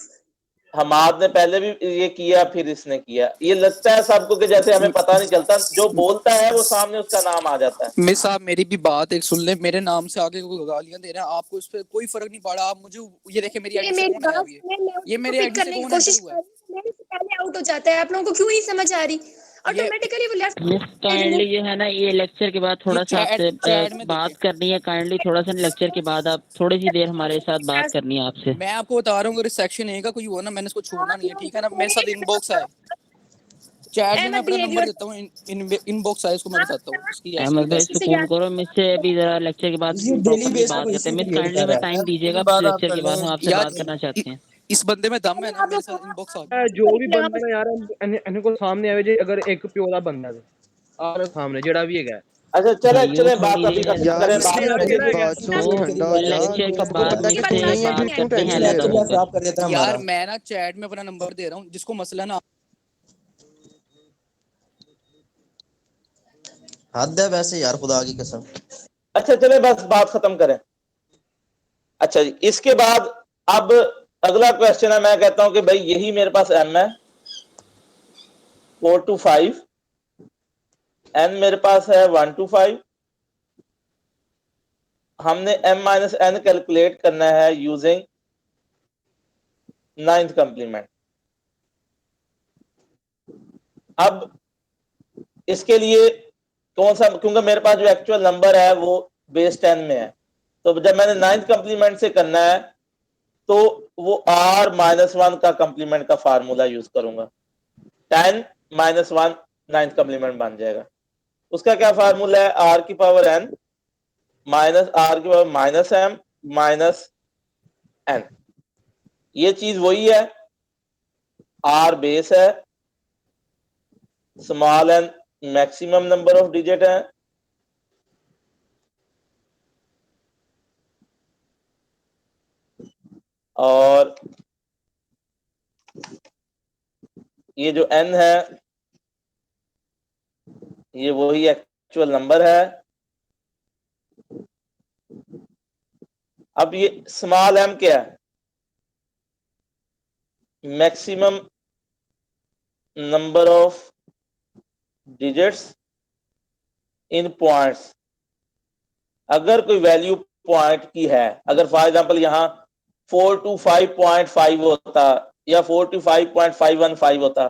हमाद ने पहले भी ये किया, फिर इसने किया। ये लगता है सबको कि जैसे हमें पता नहीं चलता, जो बोलता है वो सामने उसका नाम आ जाता है। मिस साहब मेरी भी बात एक सुन ले, मेरे नाम से आगे कोई गालियां दे रहे हैं आपको, इस पे कोई फर्क नहीं पड़ा। आप मुझे ये देखे मेरी आईडी से मेरी कौन है बात अभी, सुने, मैं ये उसको मेरे पिक आईडी से करने की कौन कोशिश एंटर कर हुआ है? रही हूँ, मेरे से पहले आउट हो जाता है। आप लोगों को क्यों नहीं समझ आ रही? ऑटोमेटिकली वो लेफ्ट मिस काइंडली जो है ना, ये लेक्चर के बाद ये थोड़ा सा आपसे चैट में बात देखे। करनी है। काइंडली थोड़ा सा लेक्चर के बाद आप थोड़ी सी देर हमारे साथ बात करनी है आपसे। मैं आपको बता रहा हूँ, अगर सेक्शन ए का कोई हो ना, मैंने इसको छोड़ना नहीं है, ठीक है ना। मेरे साथ इनबॉक्स है, चैट में मैं अपना नंबर देता हूँ, इनबॉक्स है, इसको मैं बताता हूँ इसकी अहमद भाई सुकून करो, मिस से अभी जरा लेक्चर के बाद ये डेली प्रॉपरली बेस पे बात कोई करते इशू हैं। मिस क्रिएट काइंडली कर हमें रहा टाइम है, दीजिएगा, उसके बाद आप लेक्चर कर के बाद लें। हम आपसे यार बात करना चाहते हैं। इस बंदे में दम है ना, मेरे साथ इनबॉक्स आ गया। जो भी बंदा ना यार इन्हें को सामने आवे जे, अगर एक प्योरा बंदा है और सामने जेड़ा भी है। अच्छा चले भाइयों चले, बात थोड़ी अभी देर खत्म करें, बात पहले करें। बात सुनो, ठंडा हो जा। लेक्चर के वो बाद बंदा मिस की से सुननी है, फिर बात क्यों करते हैं टेंशन ले लैदा रहे हो? होकर। आप कर देता है यार हमारा। मैं ना चैट में अपना नंबर दे रहा हूँ, जिसको मसला ना। हद है वैसे यार, खुदा की कसम। अच्छा चले, बस बात खत्म करें। अच्छा जी, इसके बाद अब अगला क्वेश्चन है। मैं कहता हूं कि भाई यही मेरे पास m है, 4 to 5, n मेरे पास है 1 to 5। हमने m-n कैलकुलेट करना है यूजिंग 9th कंप्लीमेंट। अब इसके लिए कौन सा, क्योंकि मेरे पास जो एक्चुअल नंबर है वो बेस 10 में है, तो जब मैंने 9th कंप्लीमेंट से करना है तो वो r-1 का कंप्लीमेंट का फार्मूला यूज करूंगा। 10 - 1 9th कंप्लीमेंट बन जाएगा। उसका क्या फार्मूला है, r की पावर n माइनस r की power minus m minus n। ये चीज वही है, r बेस है, small n maximum number of digit है, और ये जो n है ये वही एक्चुअल नंबर है। अब ये स्मॉल m क्या है, maximum number of digits in points. अगर कोई वैल्यू पॉइंट की है, अगर फॉर एग्जांपल यहां 425.5 होता या 425.515 होता,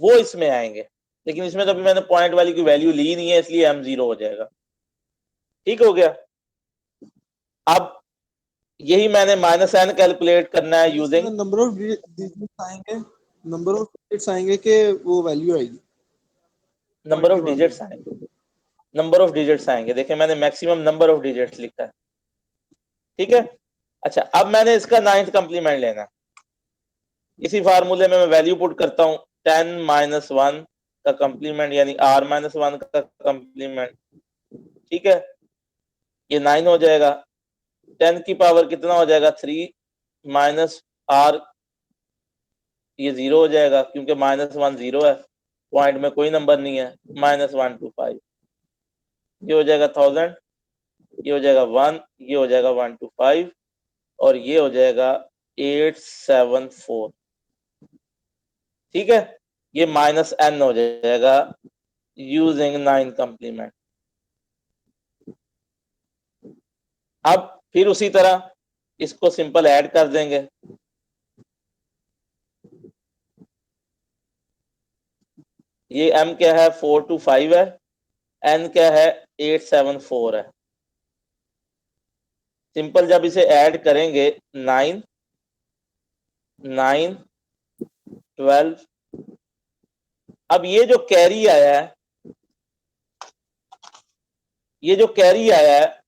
वो इसमें आएंगे। लेकिन इसमें तो अभी मैंने पॉइंट वाली की वैल्यू ली नहीं है, इसलिए m 0 हो जाएगा। ठीक हो गया। अब यही मैंने -n कैलकुलेट करना है यूजिंग नंबर ऑफ डिजिट्स आएंगे, नंबर ऑफ डिजिट्स आएंगे कि वो वैल्यू आएगी, नंबर ऑफ डिजिट्स आएंगे, नंबर ऑफ डिजिट्स आएंगे। देखिए मैंने मैक्सिमम नंबर ऑफ डिजिट्स लिखा है, ठीक है। अच्छा, अब मैंने इसका 9th कंप्लीमेंट लेना है। इसी फार्मूले में मैं वैल्यू पुट करता हूं 10 - 1 का कंप्लीमेंट यानी r - 1 का कंप्लीमेंट। ठीक है, ये 9 हो जाएगा। 10 की पावर कितना हो जाएगा 3 माइनस r, ये 0 हो जाएगा क्योंकि -1 0 है, पॉइंट में कोई नंबर नहीं है। -1 to 5 ये हो जाएगा 1000, ये हो जाएगा 1, ये हो जाएगा 1 to 5 और ये हो जाएगा 874। ठीक है, ये -n हो जाएगा यूजिंग 9 कंप्लीमेंट। अब फिर उसी तरह इसको सिंपल ऐड कर देंगे। ये m क्या है 4 to 5 है, n क्या है 874 है। सिंपल जब इसे ऐड करेंगे 9 9 12, अब ये जो कैरी आया है, ये जो कैरी आया है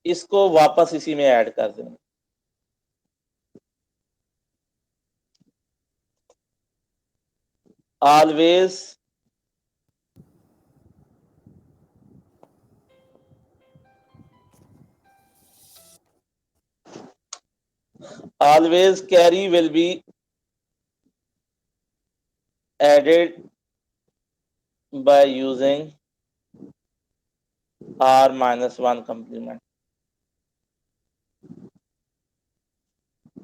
इसको वापस इसी में ऐड कर देंगे। Always carry will be added by using r - 1 complement।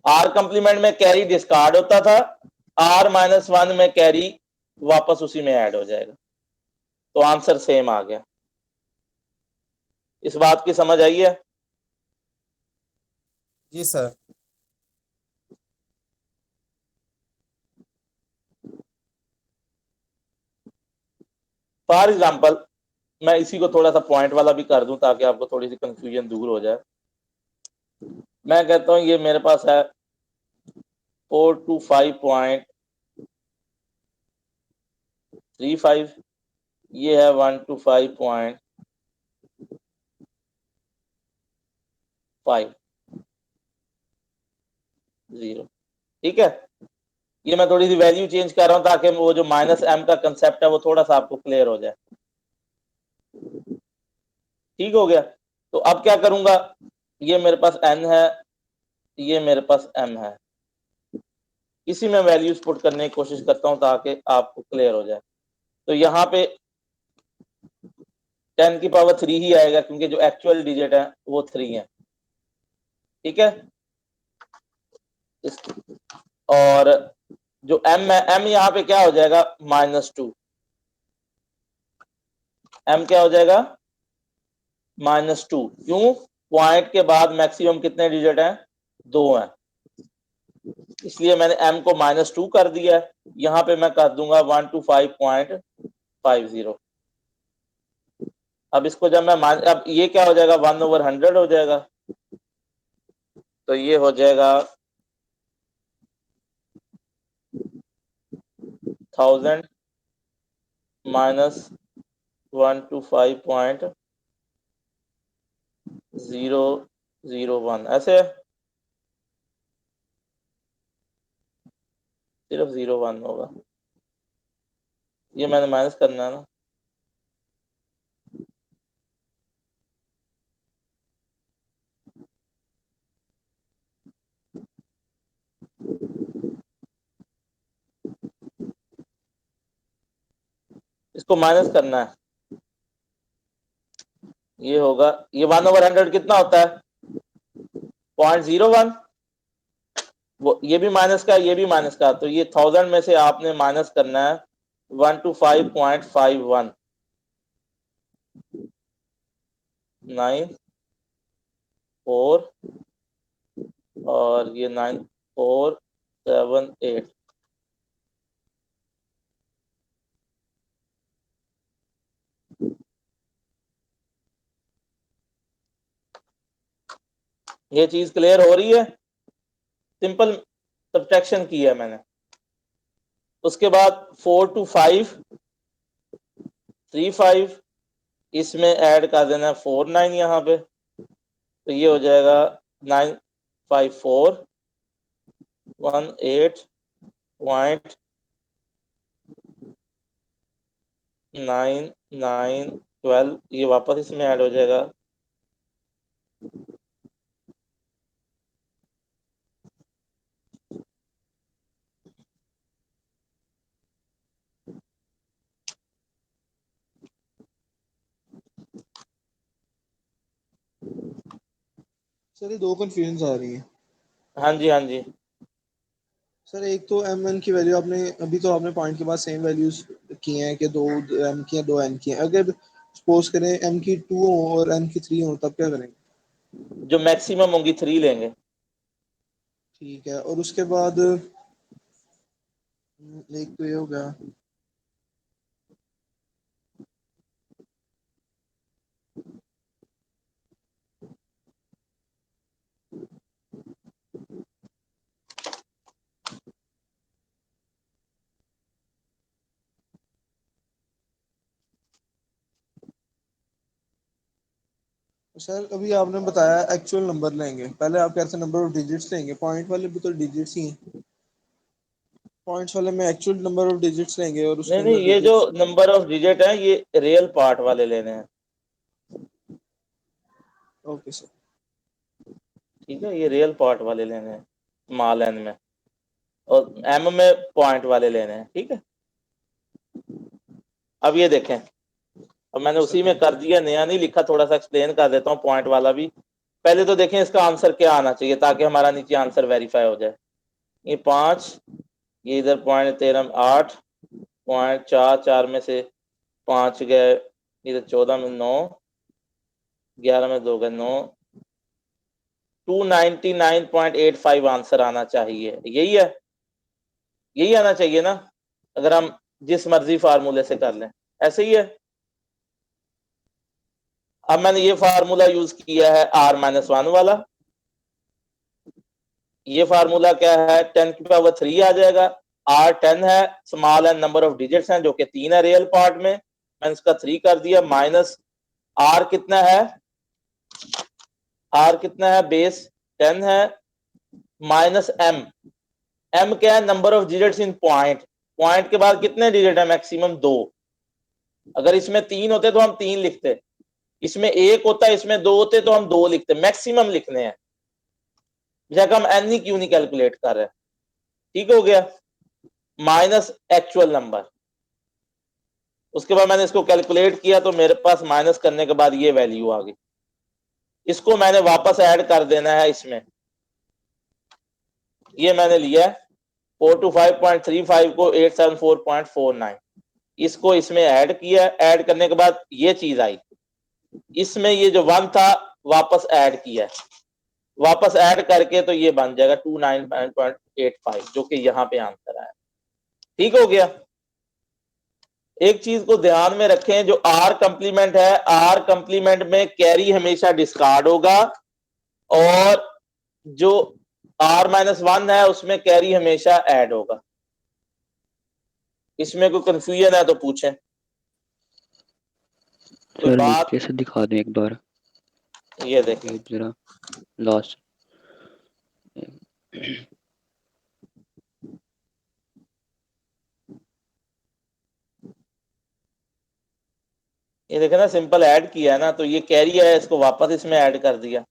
r complement में कैरी डिस्कार्ड होता था, r - 1 में कैरी वापस उसी में ऐड हो जाएगा। तो आंसर सेम आ गया। इस बात की समझ आई है? जी सर। फॉर एग्जाम्पल मैं इसी को थोड़ा सा पॉइंट वाला भी कर दूं ताकि आपको थोड़ी सी कंफ्यूजन दूर हो जाए। मैं कहता हूं ये मेरे पास है 4 to 5.35, ये है 1 to 5.50। ठीक है, ये मैं थोड़ी सी वैल्यू चेंज कर रहा हूं ताकि वो जो -m का कंसेप्ट है वो थोड़ा सा आपको क्लियर हो जाए। ठीक हो गया। तो अब क्या करूंगा, ये मेरे पास n है, ये मेरे पास m है, इसी में वैल्यूज पुट करने की कोशिश करता हूं ताकि आपको क्लियर हो जाए। तो यहाँ पे 10 की पावर 3 ही आएगा क्योंकि जो एक्चुअल डिजिट है वो 3 है। ठीक है, और जो m है, m यहाँ पे क्या हो जाएगा -2। m क्या हो जाएगा -2। क्यों? पॉइंट के बाद मैक्सिमम कितने डिजिट हैं 2 हैं, इसलिए मैंने m को -2 कर दिया है। यहाँ पे मैं कर दूंगा 1 to 5.50। अब इसको जब मैं अब ये क्या हो जाएगा 1/100 हो जाएगा। तो ये हो जाएगा 1000 - 1 to 5.001, ऐसे सिर्फ 01 होगा। ये मैंने माइनस करना है ना। इसको माइनस करना है। ये होगा, ये 1/100 कितना होता है 0.01। वो ये भी माइनस का, ये भी माइनस का। तो ये 1000 में से आपने माइनस करना है 1 to 5.51 9 4 और ये 9 4 7 8। ये चीज क्लियर हो रही है? सिंपल सब्ट्रैक्शन की है मैंने। उसके बाद 4 to 5.35 इसमें ऐड कर देना है 49 यहाँ पे। तो ये हो जाएगा 95418.9912 ये वापस इसमें ऐड हो जाएगा। सर ये दो कंफ्यूजन आ रही है। हाँ जी हाँ जी। सर एक तो एम एन की वैल्यू आपने अभी तो आपने पॉइंट के बाद सेम वैल्यूज की हैं कि दो एम की हैं दो एन की हैं, अगर सपोज करें एम की 2 हो और एन की 3 हो तब क्या करेंगे? जो मैक्सिमम होंगी 3 लेंगे। ठीक है, और उसके बाद एक तो ये हो गया। सर अभी आपने बताया एक्चुअल नंबर लेंगे, पहले आप कह रहे थे नंबर ऑफ डिजिट्स लेंगे, पॉइंट वाले भी तो डिजिट्स ही हैं। पॉइंट्स वाले में एक्चुअल नंबर ऑफ डिजिट्स लेंगे और उसके नहीं नहीं, अंदर ये जो डिजिट्स। नंबर ऑफ डिजिट है ये रियल पार्ट वाले लेने हैं। Okay sir. ठीक है, ये रियल पार्ट वाले लेने हैं स्मॉल एन में, और एम में पॉइंट वाले लेने हैं। ठीक है, अब ये देखें, अब मैंने उसी में कर दिया, नया नहीं लिखा, थोड़ा सा एक्सप्लेन कर देता हूँ पॉइंट वाला भी। पहले तो देखें इसका आंसर क्या आना चाहिए ताकि हमारा नीचे आंसर वेरीफाई हो जाए। ये 5, ये इधर पॉइंट 13 8, पॉइंट 4 में से 5 गए, इधर 14 में 9, 11 में 2 गए 9, 299.85 आंसर आना चाहिए। यही है, यही आना चाहिए ना, अगर हम जिस मर्जी फार्मूले से कर लें, ऐसे ही है। अब मैंने ये फार्मूला यूज किया है r-1 वाला। ये फार्मूला क्या है, 10 की पावर 3 आ जाएगा। r 10 है, small N number of digits हैं जो कि 3 है रियल पार्ट में, मैंने इसका 3 कर दिया, माइनस r कितना है, r कितना है, बेस 10 है, माइनस m, m क्या है, number of digits in point. Point के बाद कितने डिजिट है, मैक्सिमम 2। अगर इसमें 3 होते तो हम 3 लिखते, इसमें 1 होता, इसमें 2 होते तो हम 2 लिखते, मैक्सिमम लिखने हैं, जगह हम एन ही क्यों नहीं कैलकुलेट कर रहे। ठीक हो गया, माइनस एक्चुअल नंबर। उसके बाद मैंने इसको कैलकुलेट किया तो मेरे पास माइनस करने के बाद ये वैल्यू आ गई। इसको मैंने वापस ऐड कर देना है इसमें। ये मैंने लिया 425.35 को 874.49, इसको इसमें ऐड किया, ऐड करने के बाद ये चीज आई, इसमें ये जो 1 था वापस ऐड किया, वापस ऐड करके तो ये बन जाएगा 299.85 जो कि यहाँ पे आंसर आया। ठीक हो गया। एक चीज को ध्यान में रखें, जो आर कंप्लीमेंट है, आर कंप्लीमेंट में कैरी हमेशा डिस्कार्ड होगा, और जो r-1 है उसमें कैरी हमेशा ऐड होगा। इसमें कोई कंफ्यूजन है तो पूछें, कोई सर बात। नीचे से दिखा दें एक बार, ये देखें, ये जरा लास्ट। ये देखें ना, सिंपल ऐड किया है ना, तो ये कैरी है, इसको वापस इसमें ऐड कर दिया।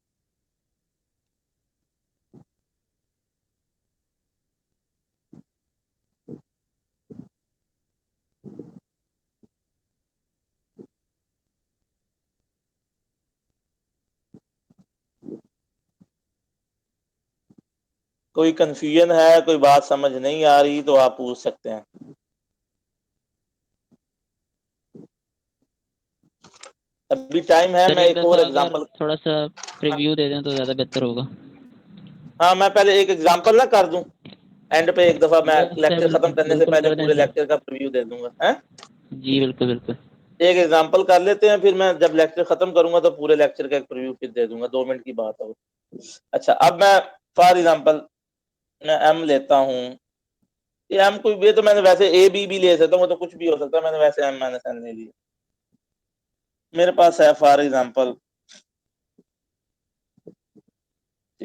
कोई कंफ्यूजन है, कोई बात समझ नहीं आ रही तो आप पूछ सकते हैं। अभी टाइम है, सर मैं एक एक और दफा अगर एग्जांपल। थोड़ा सा प्रीव्यू दे दें तो ज्यादा बेहतर होगा। हाँ, मैं पहले एक एग्जांपल ना कर दूं, एंड पे एक दफा मैं यस सर, लेक्चर खत्म करने से बिल्कुल पहले कर दें पूरे सर। लेक्चर का प्रीव्यू दे दूंगा। हैं, जी बिल्कुल बिल्कुल। एक एग्जांपल कर लेते हैं, फिर मैं जब लेक्चर खत्म करूंगा तो पूरे लेक्चर का एक प्रीव्यू फिर दे दूंगा, 2 मिनट की बात है। अच्छा, अब मैं फॉर एग्जांपल मैं एम लेता हूँ, ये एम कोई भी, तो मैंने वैसे ए बी भी ले सकता हूँ, तो कुछ भी हो सकता है, मैंने वैसे एम माइनस एन ले लिया। मेरे पास है फॉर एग्जांपल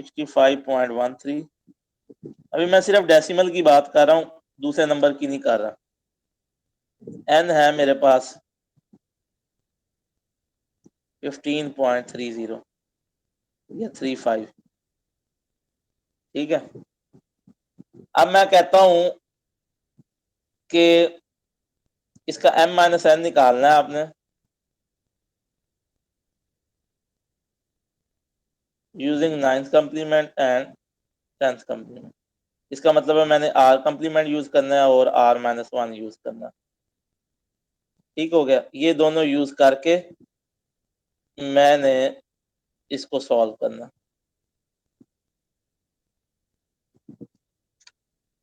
65.13। अभी मैं सिर्फ डेसिमल की बात कर रहा हूं, दूसरे नंबर की नहीं कर रहा। n है मेरे पास 15.30 या 35। ठीक है, अब मैं कहता हूं कि इसका m-n निकालना है आपने using 9th complement and 10th complement. इसका मतलब है मैंने r कंप्लीमेंट यूज करना है और r-1 यूज करना है। ठीक हो गया, ये दोनों यूज करके मैंने इसको सॉल्व करना।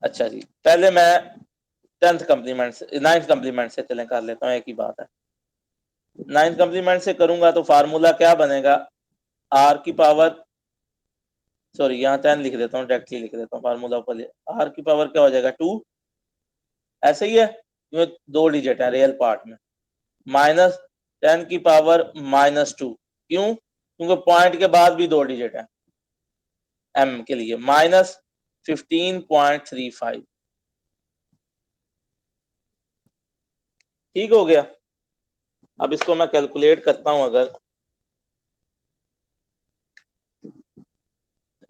अच्छा जी, पहले मैं 10th कंप्लीमेंट से 9th कंप्लीमेंट से चलें कर लेता हूँ, एक ही बात है। 9th कंप्लीमेंट से करूंगा तो फार्मूला क्या बनेगा, r की पावर, सॉरी यहाँ 10 लिख देता हूँ, डायरेक्टली लिख देता हूँ फार्मूला ऊपर। r की पावर क्या हो जाएगा 2, ऐसे ही है क्योंकि 2 डिजिट है रियल पार्ट में, माइनस 10 की पावर -2। क्यों? क्योंकि पॉइंट के बाद भी 2 डिजिट है m के लिए, माइनस 15.35। ठीक हो गया। अब इसको मैं कैलकुलेट करता हूं, अगर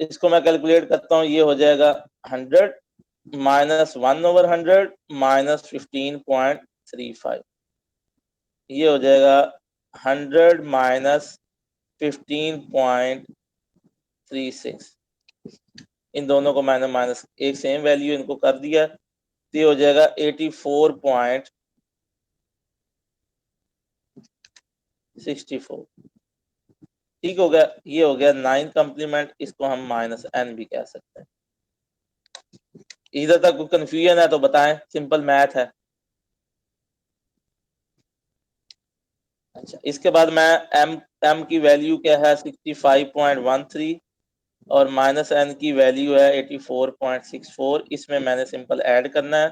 इसको मैं कैलकुलेट करता हूं, ये हो जाएगा 100 माइनस 1/100 माइनस 15.35। ये हो जाएगा 100 माइनस 15.36। इन दोनों को मैंने माइनस, एक सेम वैल्यू इनको कर दिया, तो ये हो जाएगा 84.64। ठीक हो गया, ये हो गया 9th कंप्लीमेंट। इसको हम -n भी कह सकते हैं। इधर तक कोई कंफ्यूजन है तो बताएं, सिंपल मैथ है। अच्छा, इसके बाद मैं m की वैल्यू क्या है 65.13 और -n की वैल्यू है 84.64। इसमें मैंने सिंपल ऐड करना है,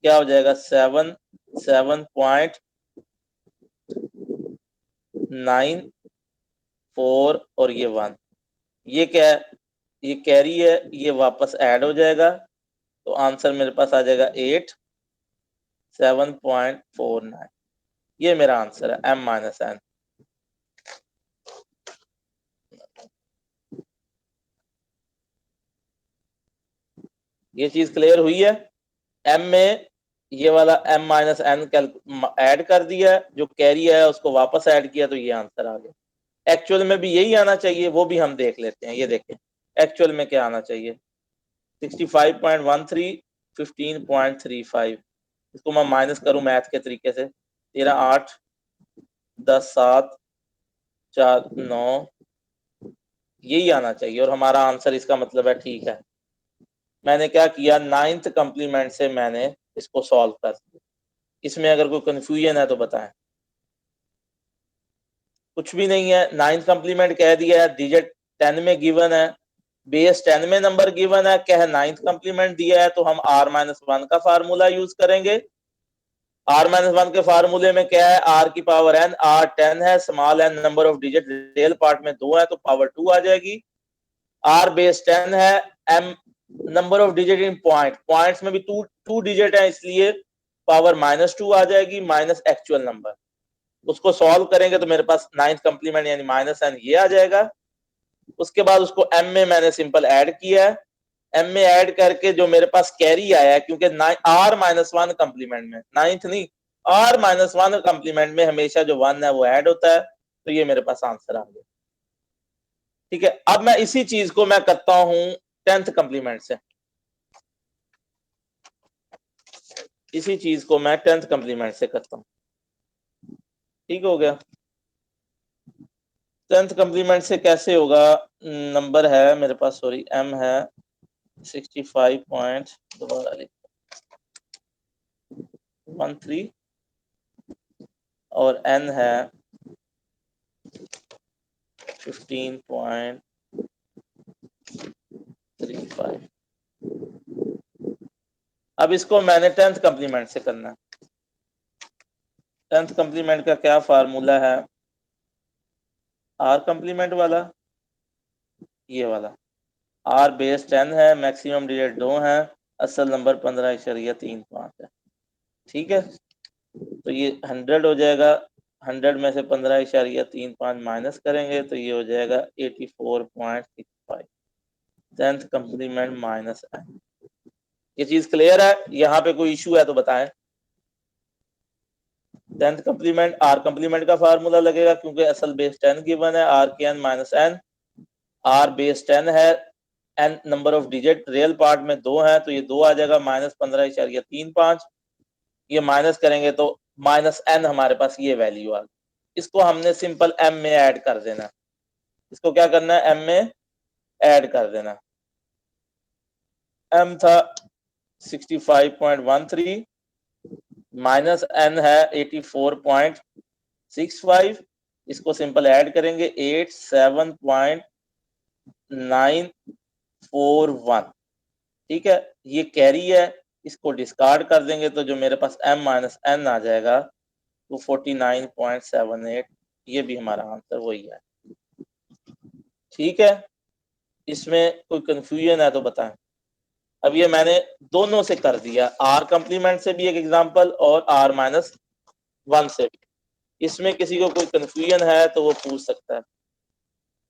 क्या हो जाएगा 7.94 और ये 1, ये क्या है, ये कैरी है, ये वापस ऐड हो जाएगा, तो आंसर मेरे पास आ जाएगा 87.49। ये मेरा आंसर है m-n। ये चीज क्लियर हुई है। m में ये वाला m-n ऐड कर दिया, जो कैरी है उसको वापस ऐड किया, तो ये आंसर आ गया। एक्चुअल में भी यही आना चाहिए, वो भी हम देख लेते हैं। ये देखें एक्चुअल में क्या आना चाहिए, 65.13 15.35। इसको मैं माइनस करूं मैथ के तरीके से, 13 8 10 7 4 9, यही आना चाहिए और हमारा आंसर इसका मतलब है ठीक है। मैंने क्या किया, 9th कंप्लीमेंट से मैंने इसको सॉल्व कर दिया। इसमें अगर कोई कंफ्यूजन है तो बताएं। कुछ भी नहीं है, 9th कंप्लीमेंट कह दिया है, डिजिट 10 में गिवन है, बेस 10 में नंबर गिवन है, क्या है 9th कंप्लीमेंट दिया है, तो हम r-1 का फार्मूला यूज करेंगे। r-1 के फार्मूले में क्या है, r की पावर n, r 10 है, small n number of digit real part में 2 है तो पावर 2 आ जाएगी। r बेस 10 है, m number of digit in points में भी 2 डिजिट है, इसलिए पावर -2 आ जाएगी, माइनस एक्चुअल नंबर। उसको सॉल्व करेंगे तो मेरे पास 9th कंप्लीमेंट यानी -n ये आ जाएगा। उसके बाद उसको m में मैंने सिंपल ऐड किया है, m में ऐड करके जो मेरे पास कैरी आया है, क्योंकि r-1 कंप्लीमेंट में, 9th नहीं, r-1 कंप्लीमेंट में हमेशा जो 1 है वो ऐड होता है, तो ये मेरे पास आंसर आ गया। ठीक है, अब मैं इसी चीज को मैं करता हूं 10th कंप्लीमेंट से। इसी चीज को मैं 10th कंप्लीमेंट से करता हूं। ठीक हो गया। 10th कंप्लीमेंट से कैसे होगा, नंबर है मेरे पास, सॉरी m है 65 पॉइंट, दोबारा लिख 13 और n है 15.35। अब इसको मैंने 10th कंप्लीमेंट से करना है। 10th कंप्लीमेंट का क्या फार्मूला है, r कंप्लीमेंट वाला, ये वाला आर बेस 10 है, मैक्सिमम डिजिट 2 है, असल नंबर 15.35 है। ठीक है, तो ये 100 हो जाएगा, 100 में से 15.35 माइनस करेंगे तो ये हो जाएगा 84.65, 10th कंप्लीमेंट माइनस n। ये चीज क्लियर है? यहाँ पे कोई इशू है तो बताएं। 10th कंप्लीमेंट आर कंप्लीमेंट का फार्मूला लगेगा क्योंकि असल बेस 10 गिवन है, आर के N minus N, R base 10 है, N number of digit real part में 2 है तो ये 2 आ जाएगा, माइनस 15.35, ये माइनस करेंगे तो माइनस एन हमारे पास ये वैल्यू आ गई। इसको हमने सिंपल एम में ऐड कर देना, इसको क्या करना है, एम में ऐड कर देना। एम था 65.13 माइनस एन है 84.65, इसको सिंपल ऐड करेंगे 87.941। ठीक है, ये कैरी है, इसको डिस्कार्ड कर देंगे तो जो मेरे पास m माइनस n आ जाएगा वो 49.78, ये भी हमारा आंसर वही है। ठीक है, इसमें कोई कंफ्यूजन है तो बताएं। अब ये मैंने दोनों से कर दिया, आर कंप्लीमेंट से भी एक एग्जांपल और आर माइनस 1 से भी। इसमें किसी को कोई कंफ्यूजन है तो वो पूछ सकता है,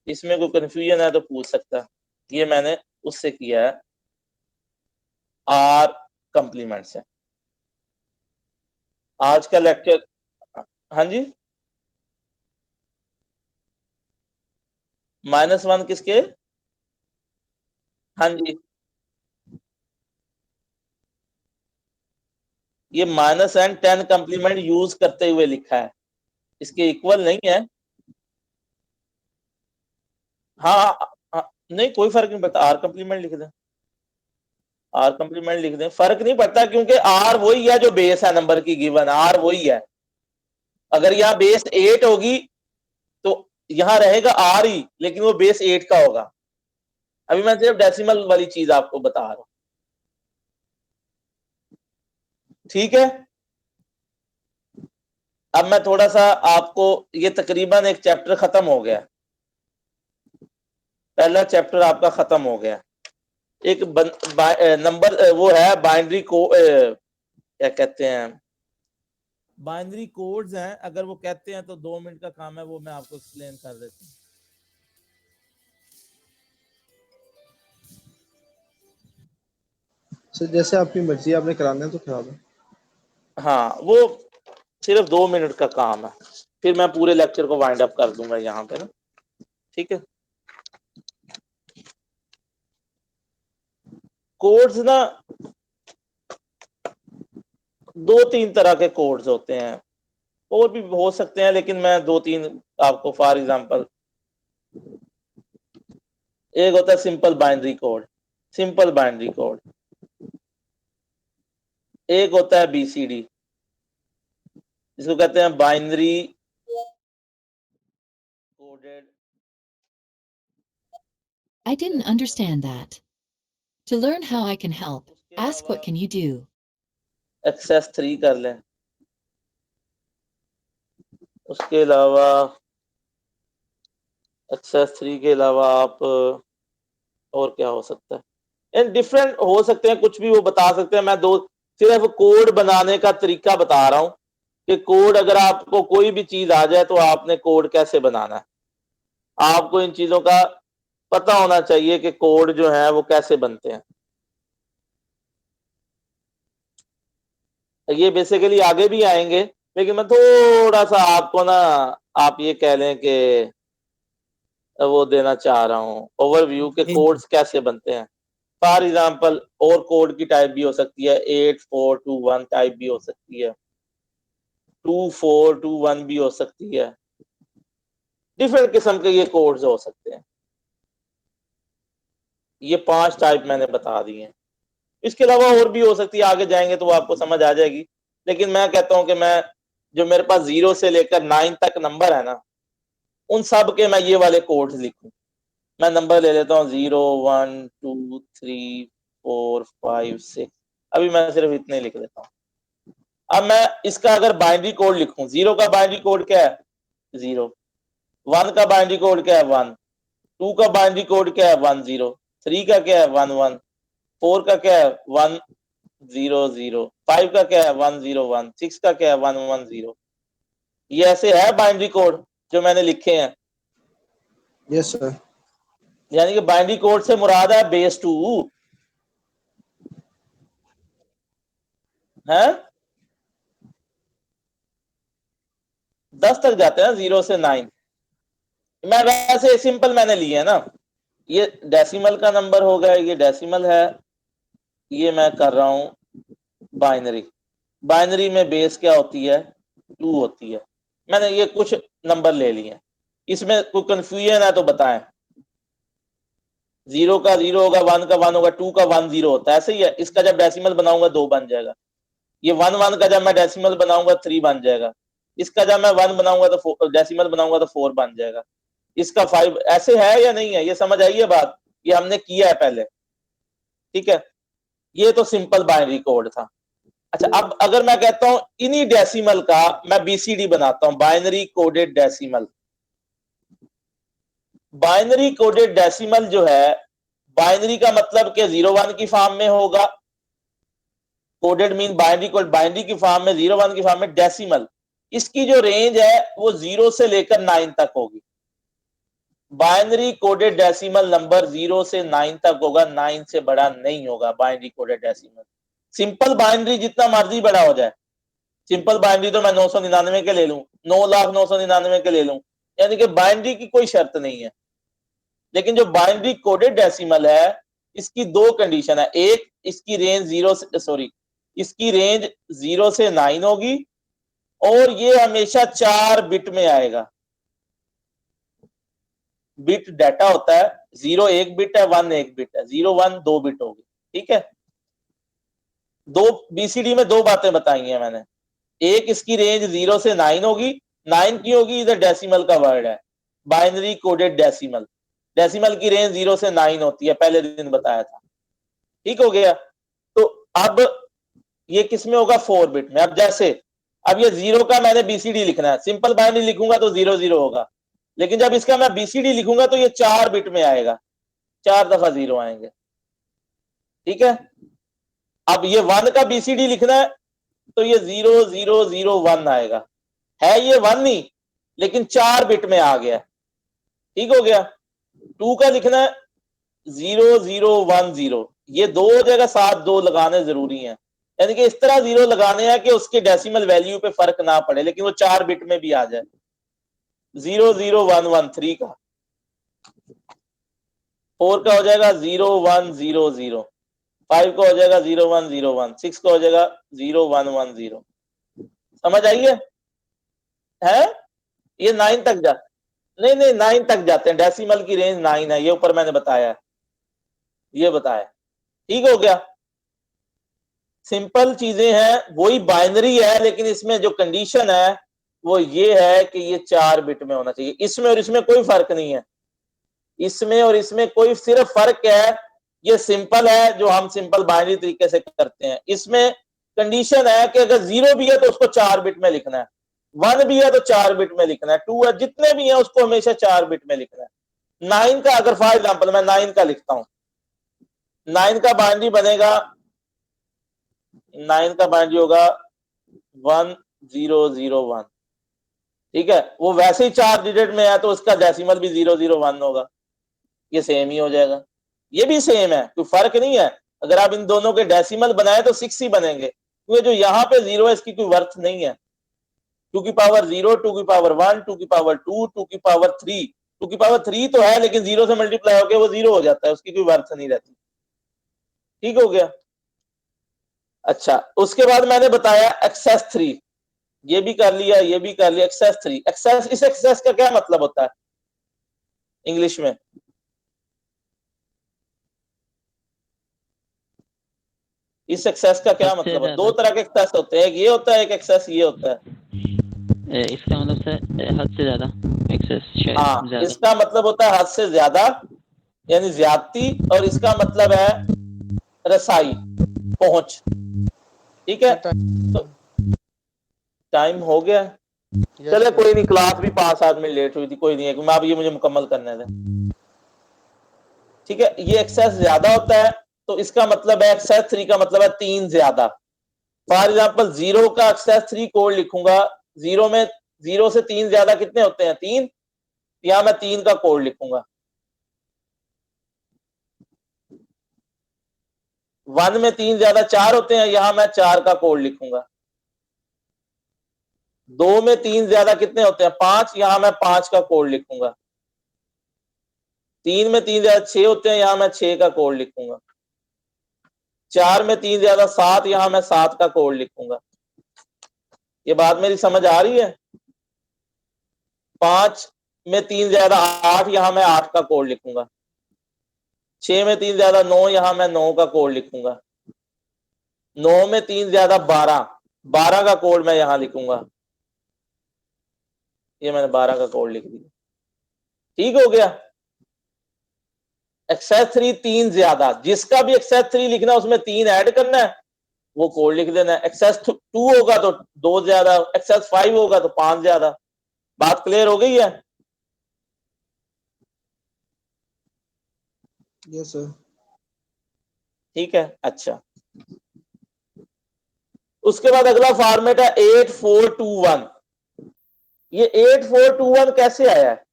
इसमें कोई कंफ्यूजन है तो पूछ सकता है। ये मैंने उससे किया है, आर कंप्लीमेंट से। आज का लेक्चर, हाँ जी, -1 किसके, हाँ जी, ये माइनस एन 10 कंप्लीमेंट यूज करते हुए लिखा है, इसके इक्वल नहीं है। हाँ, नहीं कोई फर्क नहीं पड़ता, आर कंप्लीमेंट लिख दें, आर कंप्लीमेंट लिख दें, फर्क नहीं पड़ता क्योंकि आर वही है जो बेस है नंबर की गिवन, आर वही है। अगर यहाँ बेस 8 होगी तो यहाँ रहेगा आर ही, लेकिन वो बेस 8 का होगा। अभी मैं सिर्फ डेसिमल वाली चीज आपको बता रहा हूं। ठीक है, अब मैं थोड़ा सा आपको, ये तकरीबन एक चैप्टर खत्म हो गया, पहला चैप्टर आपका खत्म हो गया। एक नंबर वो है बाइनरी को क्या कहते हैं, बाइनरी कोड्स हैं, अगर वो कहते हैं तो 2 मिनट का काम है, वो मैं आपको एक्सप्लेन कर देता हूँ। सर जैसे आपकी मर्जी, आपने कराना है तो करा दो। हाँ, वो सिर्फ 2 मिनट का काम है, फिर मैं पूरे लेक्चर को वाइंड अप कर दूंगा यहाँ पे ना। ठीक है, कोड्स ना 2-3 तरह के कोड्स होते हैं, और भी हो सकते हैं, लेकिन मैं 2-3 आपको फॉर एग्जांपल, एक होता है simple binary code, simple binary code, एक होता है बीसीडी, जिसको कहते हैं binary coded. I didn't understand that. To learn how I can help, ask what can you do? Excess 3 कर लें, उसके अलावा एक्सेस 3 के अलावा आप और क्या हो सकता है, एंड डिफरेंट हो सकते हैं, कुछ भी वो बता सकते हैं। मैं सिर्फ कोड बनाने का तरीका बता रहा हूं कि कोड, अगर आपको कोई भी चीज आ जाए तो आपने कोड कैसे बनाना है, आपको इन चीजों का पता होना चाहिए कि कोड जो है वो कैसे बनते हैं। ये बेसिकली आगे भी आएंगे, लेकिन मैं थोड़ा सा आपको ना, आप ये कह लें कि वो देना चाह रहा हूँ ओवरव्यू के कोड्स कैसे बनते हैं। फॉर एग्जांपल, और कोड की टाइप भी हो सकती है, 8421 टाइप भी हो सकती है, 2421 भी हो सकती है, डिफरेंट किस्म के ये कोड्स हो सकते हैं। ये 5 टाइप मैंने बता दी हैं, इसके अलावा और भी हो सकती है, आगे जाएंगे तो वो आपको समझ आ जाएगी। लेकिन मैं कहता हूं कि मैं, जो मेरे पास 0 से लेकर 9 तक नंबर है ना, उन सब के मैं ये वाले कोड्स लिखूं। मैं नंबर ले लेता हूँ 0 1 2 3 4 5 6, अभी मैं सिर्फ इतने लिख लेता हूँ। अब मैं इसका अगर बाइनरी कोड लिखूं, 0 का बाइनरी कोड क्या है 0, 1 का बाइनरी कोड क्या है 1, 2 का बाइनरी कोड क्या है 10, 3 का क्या है 1 1, 4 का क्या है 1 0 0, 5 का क्या है 1 0 1, 6 का क्या है 1 1 0। ये ऐसे है बाइनरी कोड जो मैंने लिखे हैं। Yes sir. यानी कि बाइनरी कोड से मुराद है बेस 2 है, 10 तक जाते हैं 0 से 9। मैं वैसे सिंपल मैंने लिए है ना, ये डेसिमल का नंबर होगा, ये डेसिमल है, ये मैं कर रहा हूं बाइनरी। बाइनरी में बेस क्या होती है 2 होती है। मैंने ये कुछ नंबर ले लिए, इसमें कोई कंफ्यूजन है तो बताएं। 0 का 0 होगा, 1 का 1 होगा, 2 का 1 0 होता है, ऐसे ही है। इसका जब डेसिमल बनाऊंगा 2 बन जाएगा। ये 1 1 का जब मैं डेसिमल बनाऊंगा 3 बन जाएगा। इसका जब मैं 1 बनाऊंगा तो डेसिमल बनाऊंगा तो 4 बन जाएगा। इसका 5, ऐसे है या नहीं है, ये समझ आई है बात? ये हमने किया है पहले, ठीक है। ये तो सिंपल बाइनरी कोड था। अच्छा, अब अगर मैं कहता हूं इन्हीं डेसिमल का मैं बीसीडी बनाता हूं, binary coded decimal. Binary coded decimal जो है, बाइनरी का मतलब कि 0 1 की फॉर्म में होगा। Coded mean binary code, binary की फॉर्म में, 0 1 की फॉर्म में। डेसिमल, इसकी जो रेंज है वो 0 से लेकर 9 तक होगी। बाइनरी कोडेड डेसिमल नंबर 0 से 9 तक होगा, 9 से बड़ा नहीं होगा binary coded decimal. Simple binary जितना मर्जी बड़ा हो जाए, सिंपल बाइनरी तो मैं 999 के ले लूं, 9,09,99 के ले लूं, यानी कि बाइनरी की कोई शर्त नहीं है। लेकिन जो बाइनरी कोडेड डेसिमल है, इसकी 2 कंडीशन है। एक, इसकी रेंज 0 से, सॉरी, इसकी रेंज 0 से 9 होगी और ये हमेशा 4 बिट में आएगा। बिट डाटा होता है, 0 1 बिट है, 1 1 बिट है, 0 1 2 बिट होगी, ठीक है। दो बीसीडी में 2 बातें बताई हैं मैंने। एक, इसकी रेंज 0 से 9 होगी। 9 की होगी, इधर डेसिमल का वर्ड है, बाइनरी कोडेड डेसिमल। डेसिमल की रेंज 0 से 9 होती है, पहले दिन बताया था, ठीक हो गया। तो अब ये किस में होगा 4 बिट में। अब जैसे अब ये 0 का मैंने बीसीडी लिखना है, सिंपल बाइनरी लिखूंगा तो 0 0 होगा, लेकिन जब इसका मैं बीसीडी लिखूंगा तो ये 4 बिट में आएगा, 4 दफा 0 आएंगे, ठीक है। अब ये 1 का बीसीडी लिखना है तो ये 0 0 0 1 आएगा, है ये 1 नहीं, लेकिन 4 बिट में आ गया, ठीक हो गया। 2 का लिखना है 0 0 1 0, ये 2 हो जाएगा, साथ 2 लगाने जरूरी हैं, यानी कि इस तरह 0 लगाने हैं कि उसके डेसिमल वैल्यू पे फर्क ना पड़े, लेकिन वो 4 बिट में भी आ जाए। 0 0 1 1 3 का, 4 का हो जाएगा 0 1 0 0, 5 का हो जाएगा 0 1 0 1, 6 का हो जाएगा 0 1 1 0। समझ आई है? ये 9 तक जा, नहीं नहीं 9 तक जाते हैं, डेसिमल की रेंज 9 है, ये ऊपर मैंने बताया, ये बताया, ठीक हो गया। सिंपल चीजें हैं, वही बाइनरी है, लेकिन इसमें जो कंडीशन है वो ये है कि ये 4 बिट में होना चाहिए। इसमें और इसमें कोई फर्क नहीं है, इसमें और इसमें कोई सिर्फ फर्क है, ये सिंपल है जो हम सिंपल बाइनरी तरीके से करते हैं। इसमें कंडीशन है कि अगर 0 भी है तो उसको 4 बिट में लिखना है, 1 भी है तो 4 बिट में लिखना है, 2 है, जितने भी है उसको हमेशा 4 बिट में लिखना है। 9 का, अगर फॉर एग्जाम्पल मैं 9 का लिखता हूं, 9 का बाइनरी बनेगा, 9 का बाइनरी होगा 1 0 0 1, ठीक है। वो वैसे ही 4 डिजिट में है तो उसका डेसिमल भी 0 0 1 होगा, ये सेम ही हो जाएगा। ये भी सेम है, कोई फर्क नहीं है। अगर आप इन दोनों के डेसिमल बनाए तो 6 ही बनेंगे, क्योंकि जो यहाँ पे 0 है इसकी कोई वर्थ नहीं है। 2 की पावर 0, 2 की पावर 1, 2 की पावर 2, 2 की पावर 3, 2 की पावर 3 तो है, लेकिन 0 से मल्टीप्लाई होकर वो 0 हो जाता है, उसकी कोई वर्थ नहीं रहती, ठीक हो गया। अच्छा, उसके बाद मैंने बताया एक्सेस 3, ये भी कर लिया, ये भी कर लिया। एक्सेस 3, एक्सेस, इस एक्सेस का क्या मतलब होता है इंग्लिश में? इस एक्सेस का क्या मतलब है? 2 तरह के एक्सेस होते हैं, एक ये होता है, एक एक्सेस ये होता है। इसका मतलब सर हद से ज्यादा एक्सेस। हाँ, इसका मतलब होता है हद से ज्यादा, यानी ज्यादती, और इसका मतलब है रसाई, पहुंच, ठीक है। तो टाइम हो गया, चले कोई नहीं, क्लास भी 5-7 मिनट लेट हुई थी, कोई नहीं है, अब ये मुझे मुकम्मल करने दें। ठीक है, ये एक्सेस ज्यादा होता है तो इसका मतलब है एक्सेस 3 का मतलब है 3 ज्यादा। फॉर एग्जाम्पल 0 का एक्सेस 3 कोड लिखूंगा, 0 में 0 से 3 ज्यादा कितने होते हैं? 3। यहां मैं 3 का कोड लिखूंगा। 1 में 3 ज्यादा 4 होते हैं, यहां मैं 4 का कोड लिखूंगा। 2 में 3 ज्यादा कितने होते हैं? 5, यहां मैं 5 का कोड लिखूंगा। 3 में 3 ज्यादा 6 होते हैं, यहां मैं 6 का कोड लिखूंगा। 4 में 3 ज्यादा 7, यहां मैं 7 का कोड लिखूंगा। ये बात मेरी समझ आ रही है? 5 में 3 ज्यादा 8, यहां मैं 8 का कोड लिखूंगा। 6 में 3 ज्यादा 9, यहां मैं 9 का कोड लिखूंगा। 9 में 3 ज्यादा 12, 12 का कोड मैं यहां लिखूंगा। ये मैंने 12 का कोड लिख दिया। ठीक हो गया। एक्सेस 3 3 ज्यादा, जिसका भी एक्सेस 3 लिखना है उसमें 3 ऐड करना है, वो कोड लिख देना है। एक्सेस 2 होगा तो 2 ज्यादा, एक्सेस 5 होगा तो 5 ज्यादा। बात क्लियर हो गई है? Yes sir. ठीक है, अच्छा। उसके बाद अगला फॉर्मेट है 8421। ये 8421 कैसे आया है?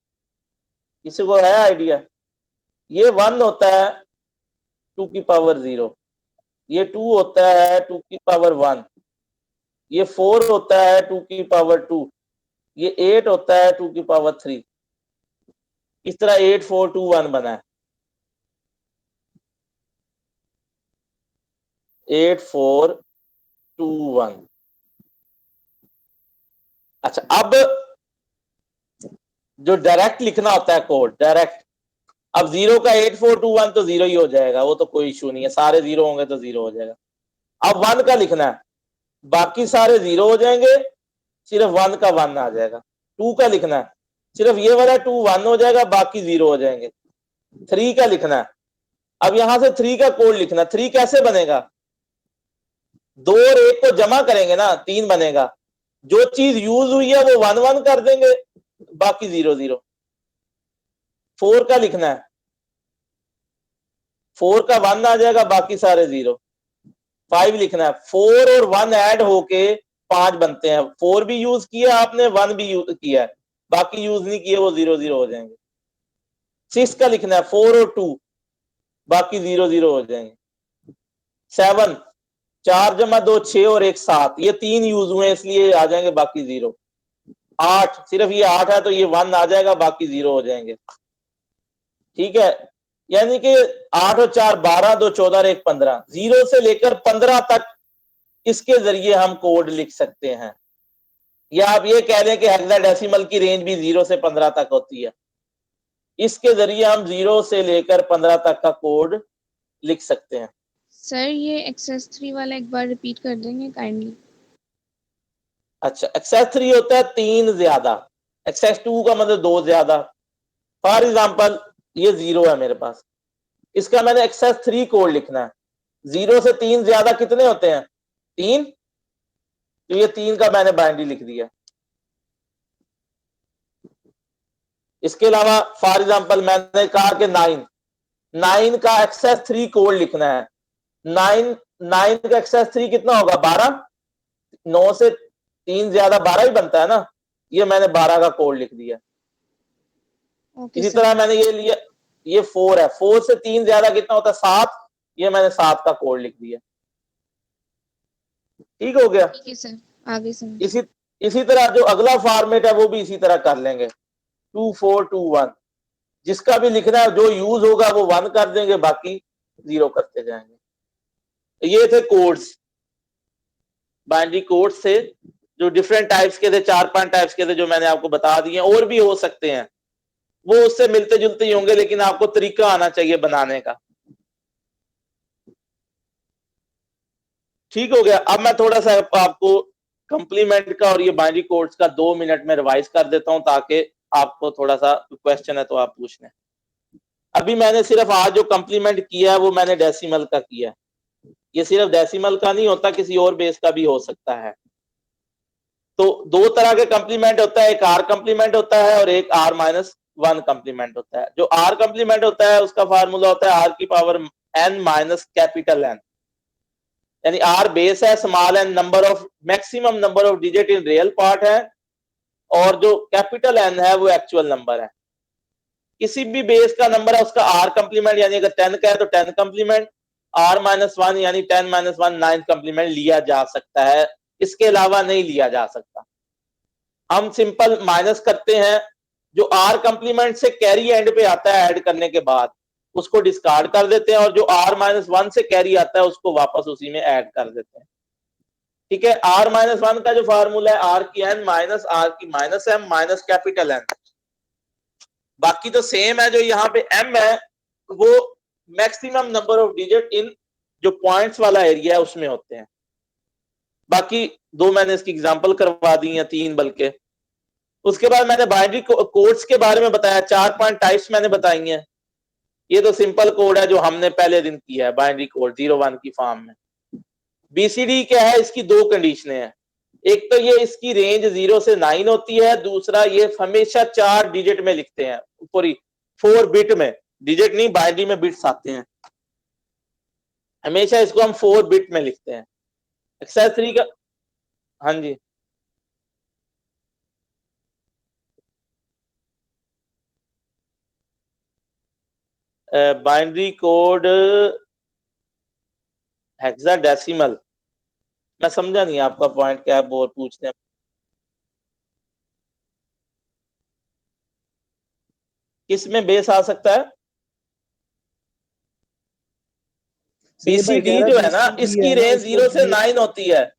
किसी को है आइडिया? ये 1 होता है 2 की पावर 0, ये 2 होता है 2 की पावर 1, ये 4 होता है 2 की पावर 2, ये 8 होता है 2 की पावर 3। इस तरह 8421 बना है। 8421। अच्छा, अब जो डायरेक्ट लिखना होता है कोड, डायरेक्ट, अब 0 का 8421 तो 0 ही हो जाएगा, वो तो कोई इशू नहीं है, सारे 0 होंगे तो 0 हो जाएगा। अब 1 का लिखना है, बाकी सारे 0 हो जाएंगे, सिर्फ 1 का 1 आ जाएगा। 2 का लिखना है, सिर्फ ये वाला 2 1 हो जाएगा, बाकी 0 हो जाएंगे। 3 का लिखना है, अब यहां से 3 का कोड लिखना। 3 कैसे बनेगा? 2 और 1 को जमा करेंगे ना, 3 बनेगा। जो चीज यूज हुई है वो 1 1 कर देंगे, बाकी 0 0। 4 का लिखना है, 4 का 1 आ जाएगा, बाकी सारे 0। 5 लिखना है, 4 और 1 ऐड होके 5 बनते हैं। 4 भी यूज किया आपने, 1 भी यूज किया है, बाकी यूज नहीं किए, वो 0 0 हो जाएंगे। 6 का लिखना है, 4 और 2, बाकी 0 0 हो जाएंगे। 7, 4 जमा 2 6 और 1 7, ये 3 यूज हुए इसलिए आ जाएंगे, बाकी 0। 8, सिर्फ ये 8 है तो ये 1 आ जाएगा, बाकी 0 हो जाएंगे। ठीक है, यानी कि 8 और 4 12, 2 14 और 1 15, 0 से लेकर 15 तक इसके जरिए हम कोड लिख सकते हैं। या आप ये कह लें कि हेक्साडेसिमल की रेंज भी 0 से 15 तक होती है। इसके जरिए हम 0 से लेकर 15 तक का कोड लिख सकते हैं। सर ये एक्सेस 3 वाला एक बार रिपीट कर देंगे काइंडली? अच्छा, एक्सेस 3 होता है 3 ज्यादा, एक्सेस 2 का मतलब 2 ज्यादा। फॉर एग्जाम्पल ये 0 है मेरे पास, इसका मैंने एक्सेस 3 कोड लिखना है। 0 से 3 ज्यादा कितने होते हैं? 3। तो ये 3 का मैंने बाइनरी लिख दिया। इसके अलावा फॉर एग्जाम्पल मैंने कहा कि 9 का एक्सेस 3 कोड लिखना है। 9 का एक्सेस 3 कितना होगा? 12। 9 से 3 ज्यादा 12 ही बनता है ना, ये मैंने 12 का कोड लिख दिया। इसी तरह मैंने ये लिया, ये 4 है, 4 से 3 ज्यादा कितना होता है? 7, ये मैंने 7 का कोड लिख दिया। ठीक हो गया। ठीक है सर, आगे समझ। इसी तरह जो अगला फॉर्मेट है वो भी इसी तरह कर लेंगे, 2421। जिसका भी लिखना है, जो यूज होगा वो 1 कर देंगे, बाकी 0 करते जाएंगे। ये थे कोड्स, बाइनरी कोड्स थे जो डिफरेंट टाइप्स के थे, 4-5 टाइप्स के थे जो मैंने आपको बता दिए। और भी हो सकते हैं, वो उससे मिलते जुलते ही होंगे, लेकिन आपको तरीका आना चाहिए बनाने का। ठीक हो गया। अब मैं थोड़ा सा आपको कंप्लीमेंट का और ये बाइनरी कोड्स का 2 मिनट में रिवाइज कर देता हूं, ताकि आपको थोड़ा सा क्वेश्चन है तो आप पूछ लें। अभी मैंने सिर्फ आज जो कंप्लीमेंट किया है वो मैंने डेसिमल का किया है। ये सिर्फ डेसिमल का नहीं होता, किसी और बेस का भी हो सकता है। तो 2 तरह के कंप्लीमेंट होता है, एक आर कंप्लीमेंट होता है और एक R- 1 कंप्लीमेंट होता है। जो r कंप्लीमेंट होता है उसका फार्मूला होता है r की power n minus capital N, यानी r बेस है, small n number of maximum number of digit in real part है, और जो कैपिटल N है वो एक्चुअल नंबर है। किसी भी बेस का नंबर है उसका r कंप्लीमेंट, यानी अगर 10 का है तो 10 कंप्लीमेंट, r माइनस 1 यानी 10 माइनस 1 9 कंप्लीमेंट लिया जा सकता है, इसके अलावा नहीं लिया जा सकता। हम सिंपल माइनस करते हैं, जो r कंप्लीमेंट से कैरी एंड पे आता है ऐड करने के बाद उसको डिस्कार्ड कर देते हैं, और जो r माइनस 1 से कैरी आता है उसको वापस उसी में ऐड कर देते हैं। ठीक है, r माइनस 1 का जो फार्मूला है r की n माइनस r की minus m minus capital N। बाकी तो सेम है, जो यहाँ पे m है वो maximum number of digit in जो पॉइंट्स वाला एरिया है उसमें होते हैं। बाकी दो मैंने इसकी एग्जांपल करवा दी है, 3 बल्कि। उसके बाद मैंने बाइनरी कोड्स के बारे में बताया, 4 टाइप्स मैंने बताई हैं। ये तो सिंपल कोड है जो हमने पहले दिन किया है, बाइनरी कोड 01 की फॉर्म में। बीसीडी क्या है, इसकी 2 कंडीशनें हैं। एक तो ये इसकी रेंज 0 से 9 होती है, दूसरा ये हमेशा 4 डिजिट में लिखते हैं, पूरी 4 बिट में, डिजिट नहीं बाइनरी में बिट्स आते हैं, हमेशा इसको हम 4 बिट में लिखते हैं। एक्सेस 3 का, हाँ जी बाइनरी कोड हेक्साडेसिमल, मैं समझा नहीं आपका पॉइंट क्या है, वो पूछते हैं। किस में बेस आ सकता है? बीसीडी जो है ना, इसकी रेंज 0 से 9 होती है।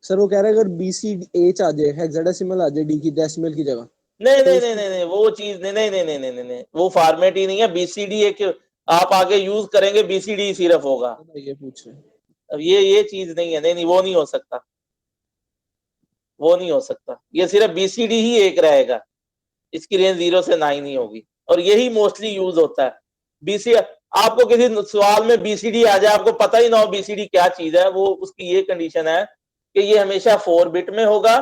सर वो कह रहा है अगर BCH आ जाए, हेक्साडेसिमल आ जाए डी की डेसिमल की जगह। नहीं, वो चीज नहीं, वो फॉर्मेट ही नहीं है। बीसीडी एक आप आगे यूज करेंगे, बीसीडी सिर्फ होगा, ये पूछ रहे हैं। अब ये चीज नहीं है, नहीं वो नहीं हो सकता, वो नहीं हो सकता। ये सिर्फ बीसीडी ही एक रहेगा, इसकी रेंज 0 से 9 ही होगी, और यही मोस्टली यूज होता है। बीसी आपको किसी सवाल में बीसीडी आ जाए, आपको पता ही ना हो बीसीडी क्या चीज है, वो उसकी ये कंडीशन है कि ये हमेशा 4 बिट में होगा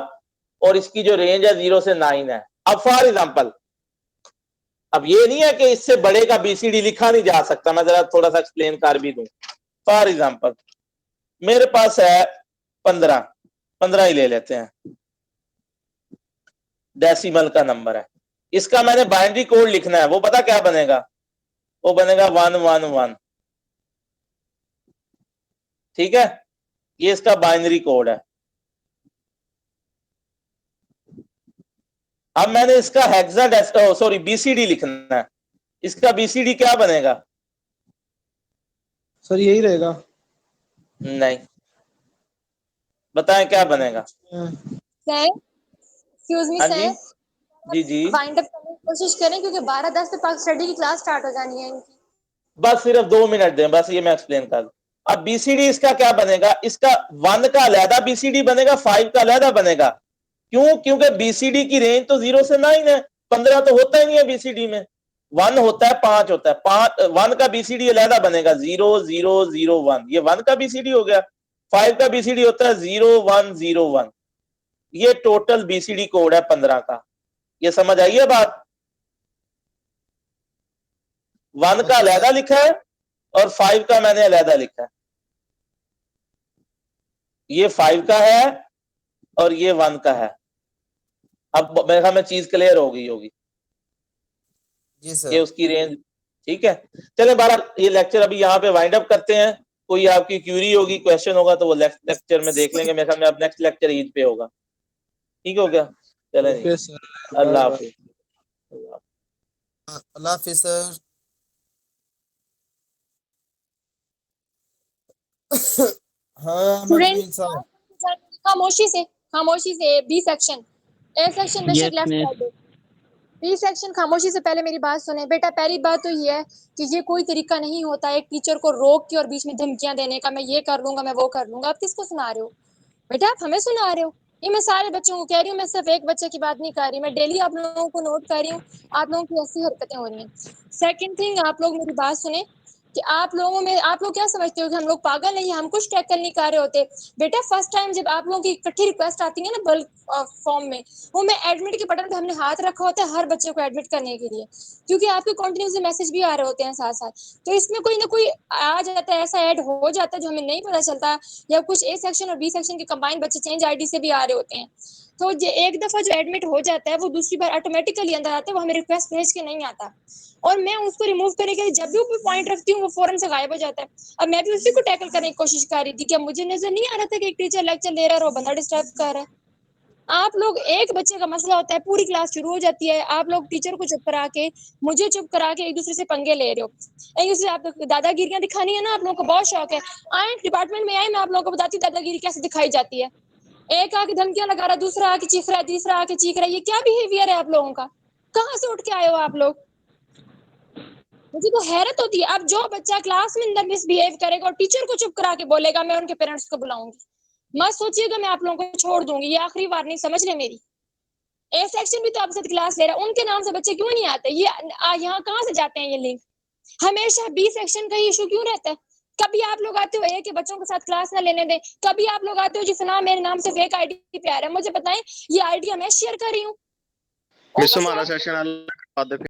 और इसकी जो रेंज है 0 से 9 है। अब फॉर एग्जांपल, अब ये नहीं है कि इससे बड़े का बीसीडी लिखा नहीं जा सकता, मैं जरा थोड़ा सा एक्सप्लेन कर भी दूं। फॉर एग्जांपल मेरे पास है 15 ही ले लेते हैं, डेसिमल का नंबर है, इसका मैंने बाइनरी कोड लिखना है, वो पता क्या बनेगा, वो बनेगा 111। ठीक है, ये इसका बाइनरी कोड है। अब मैंने इसका बीसीडी लिखना है, इसका बीसीडी क्या बनेगा? सर यही रहेगा। नहीं, बताएं क्या बनेगा? सर एक्सक्यूज मी हाँ सर, जी वाइंड अप करने की कोशिश करें क्योंकि 12:10 पे पाक स्टडी की क्लास स्टार्ट हो जानी है इनकी। बस सिर्फ 2 मिनट दें, बस ये मैं एक्सप्लेन कर दूं। अब बीसीडी इसका क्या बनेगा, इसका 1 का अलहदा बीसीडी बनेगा, 5 का अलहदा बनेगा। क्यों? क्योंकि बीसीडी की रेंज तो 0 से 9 है, 15 तो होता ही नहीं है बीसीडी में, 1 होता है, 5 होता है। 1 का बीसीडी अलहदा बनेगा 0 0 0 1, ये 1 का बीसीडी हो गया। 5 का बीसीडी होता है 0 1 0 1, ये टोटल बीसीडी कोड है 15 का। ये समझ आई है बात? 1 का अलहदा लिखा है और 5 का मैंने अलहदा लिखा है। ये 5 का है और ये 1 का है। अब मेरे ख्याल में चीज क्लियर हो गई होगी जी सर। ये उसकी रेंज। ठीक है, चले बहरहाल ये लेक्चर अभी यहाँ पे वाइंड अप करते हैं। कोई आपकी क्यूरी होगी, क्वेश्चन होगा तो वो नेक्स्ट लेक्चर में देख लेंगे। मेरे ख्याल में अब नेक्स्ट लेक्चर ईद पे होगा। ठीक हो गया, चले जी, अल्लाह हाफिज। अल्लाह हाफिज सर। हाँ स्टूडेंट खामोशी से बी सेक्शन, ए सेक्शन बेशक Yes, लेफ्ट miss. कर दो। बी सेक्शन खामोशी से पहले मेरी बात सुने बेटा। पहली बात तो ये है कि ये कोई तरीका नहीं होता एक टीचर को रोक के और बीच में धमकियां देने का, मैं ये कर लूंगा, मैं वो कर लूंगा। आप किसको सुना रहे हो बेटा? आप हमें सुना रहे हो? ये मैं सारे बच्चों को कह रही हूँ, मैं सिर्फ एक बच्चे की बात नहीं कर रही, मैं डेली आप लोगों को नोट कर रही हूँ, आप लोगों की ऐसी हरकतें हो रही हैं। सेकंड थिंग, आप लोग मेरी बात सुने कि आप लोग क्या समझते हो कि हम लोग पागल हैं या हम कुछ टैकल नहीं कर रहे होते? बेटा फर्स्ट टाइम जब आप लोगों की इकट्ठी रिक्वेस्ट आती है ना बल्क फॉर्म में, वो मैं एडमिट के बटन पे हमने हाथ रखा होता है हर बच्चे को एडमिट करने के लिए, क्योंकि आपके कंटिन्यूसली मैसेज भी आ रहे होते हैं साथ साथ। तो इसमें कोई ना कोई आ जाता है, ऐसा ऐड हो जाता है जो हमें नहीं पता चलता, या कुछ ए सेक्शन और बी सेक्शन के कंबाइन बच्चे चेंज आईडी से भी आ रहे होते हैं। तो ये एक दफा जो एडमिट हो जाता है वो दूसरी बार ऑटोमेटिकली अंदर आता है, वो हमें रिक्वेस्ट भेज के नहीं आता, और मैं उसको रिमूव करने के लिए जब भी पॉइंट रखती हूँ वो फौरन से गायब हो जाता है। अब मैं भी उसी को टैकल करने की कोशिश कर रही थी कि मुझे नजर नहीं आ रहा था कि एक टीचर लेक्चर ले रहा है और बंदा डिस्टर्ब कर रहा है। आप लोग एक बच्चे का मसला होता है, पूरी क्लास शुरू हो जाती है, आप लोग टीचर को चुप करा के, मुझे चुप करा के एक दूसरे से पंगे ले रहे हो, एक दूसरे आप दादागिरियां दिखानी है ना, आप लोगों को बहुत शौक है। आए डिपार्टमेंट में आए, मैं आप लोगों को बताती हूँ दादागिरी कैसे दिखाई जाती है। एक आके धमकियां लगा रहा, दूसरा आके चीख रहा है, तीसरा आके चीख रहा है, ये क्या बिहेवियर है आप लोगों का? कहाँ से उठ के आए हो आप लोग? मुझे तो हैरत होती है। अब जो बच्चा क्लास में अंदर मिसबिहेव करेगा और टीचर को चुप करा के बोलेगा, मैं उनके पेरेंट्स को बुलाऊंगी। मत सोचिएगा मैं आप लोगों को छोड़ दूंगी, ये आखिरी वार्निंग समझ ले मेरी। ए सेक्शन भी तो आपके साथ क्लास ले रहा है, उनके नाम से बच्चे क्यों नहीं आते? ये यहाँ कहाँ से जाते हैं ये लिंक? हमेशा बी सेक्शन का इशू क्यों रहता है? कभी आप लोग आते हो ए के बच्चों के साथ क्लास ना लेने दें, कभी आप लोग आते हो जी फलां मेरे नाम से फेक आईडी पे आ रहा है, मुझे बताएं ये आईडी मैं शेयर कर रही हूँ। मिस हमारा सेशन अलग करवा दे।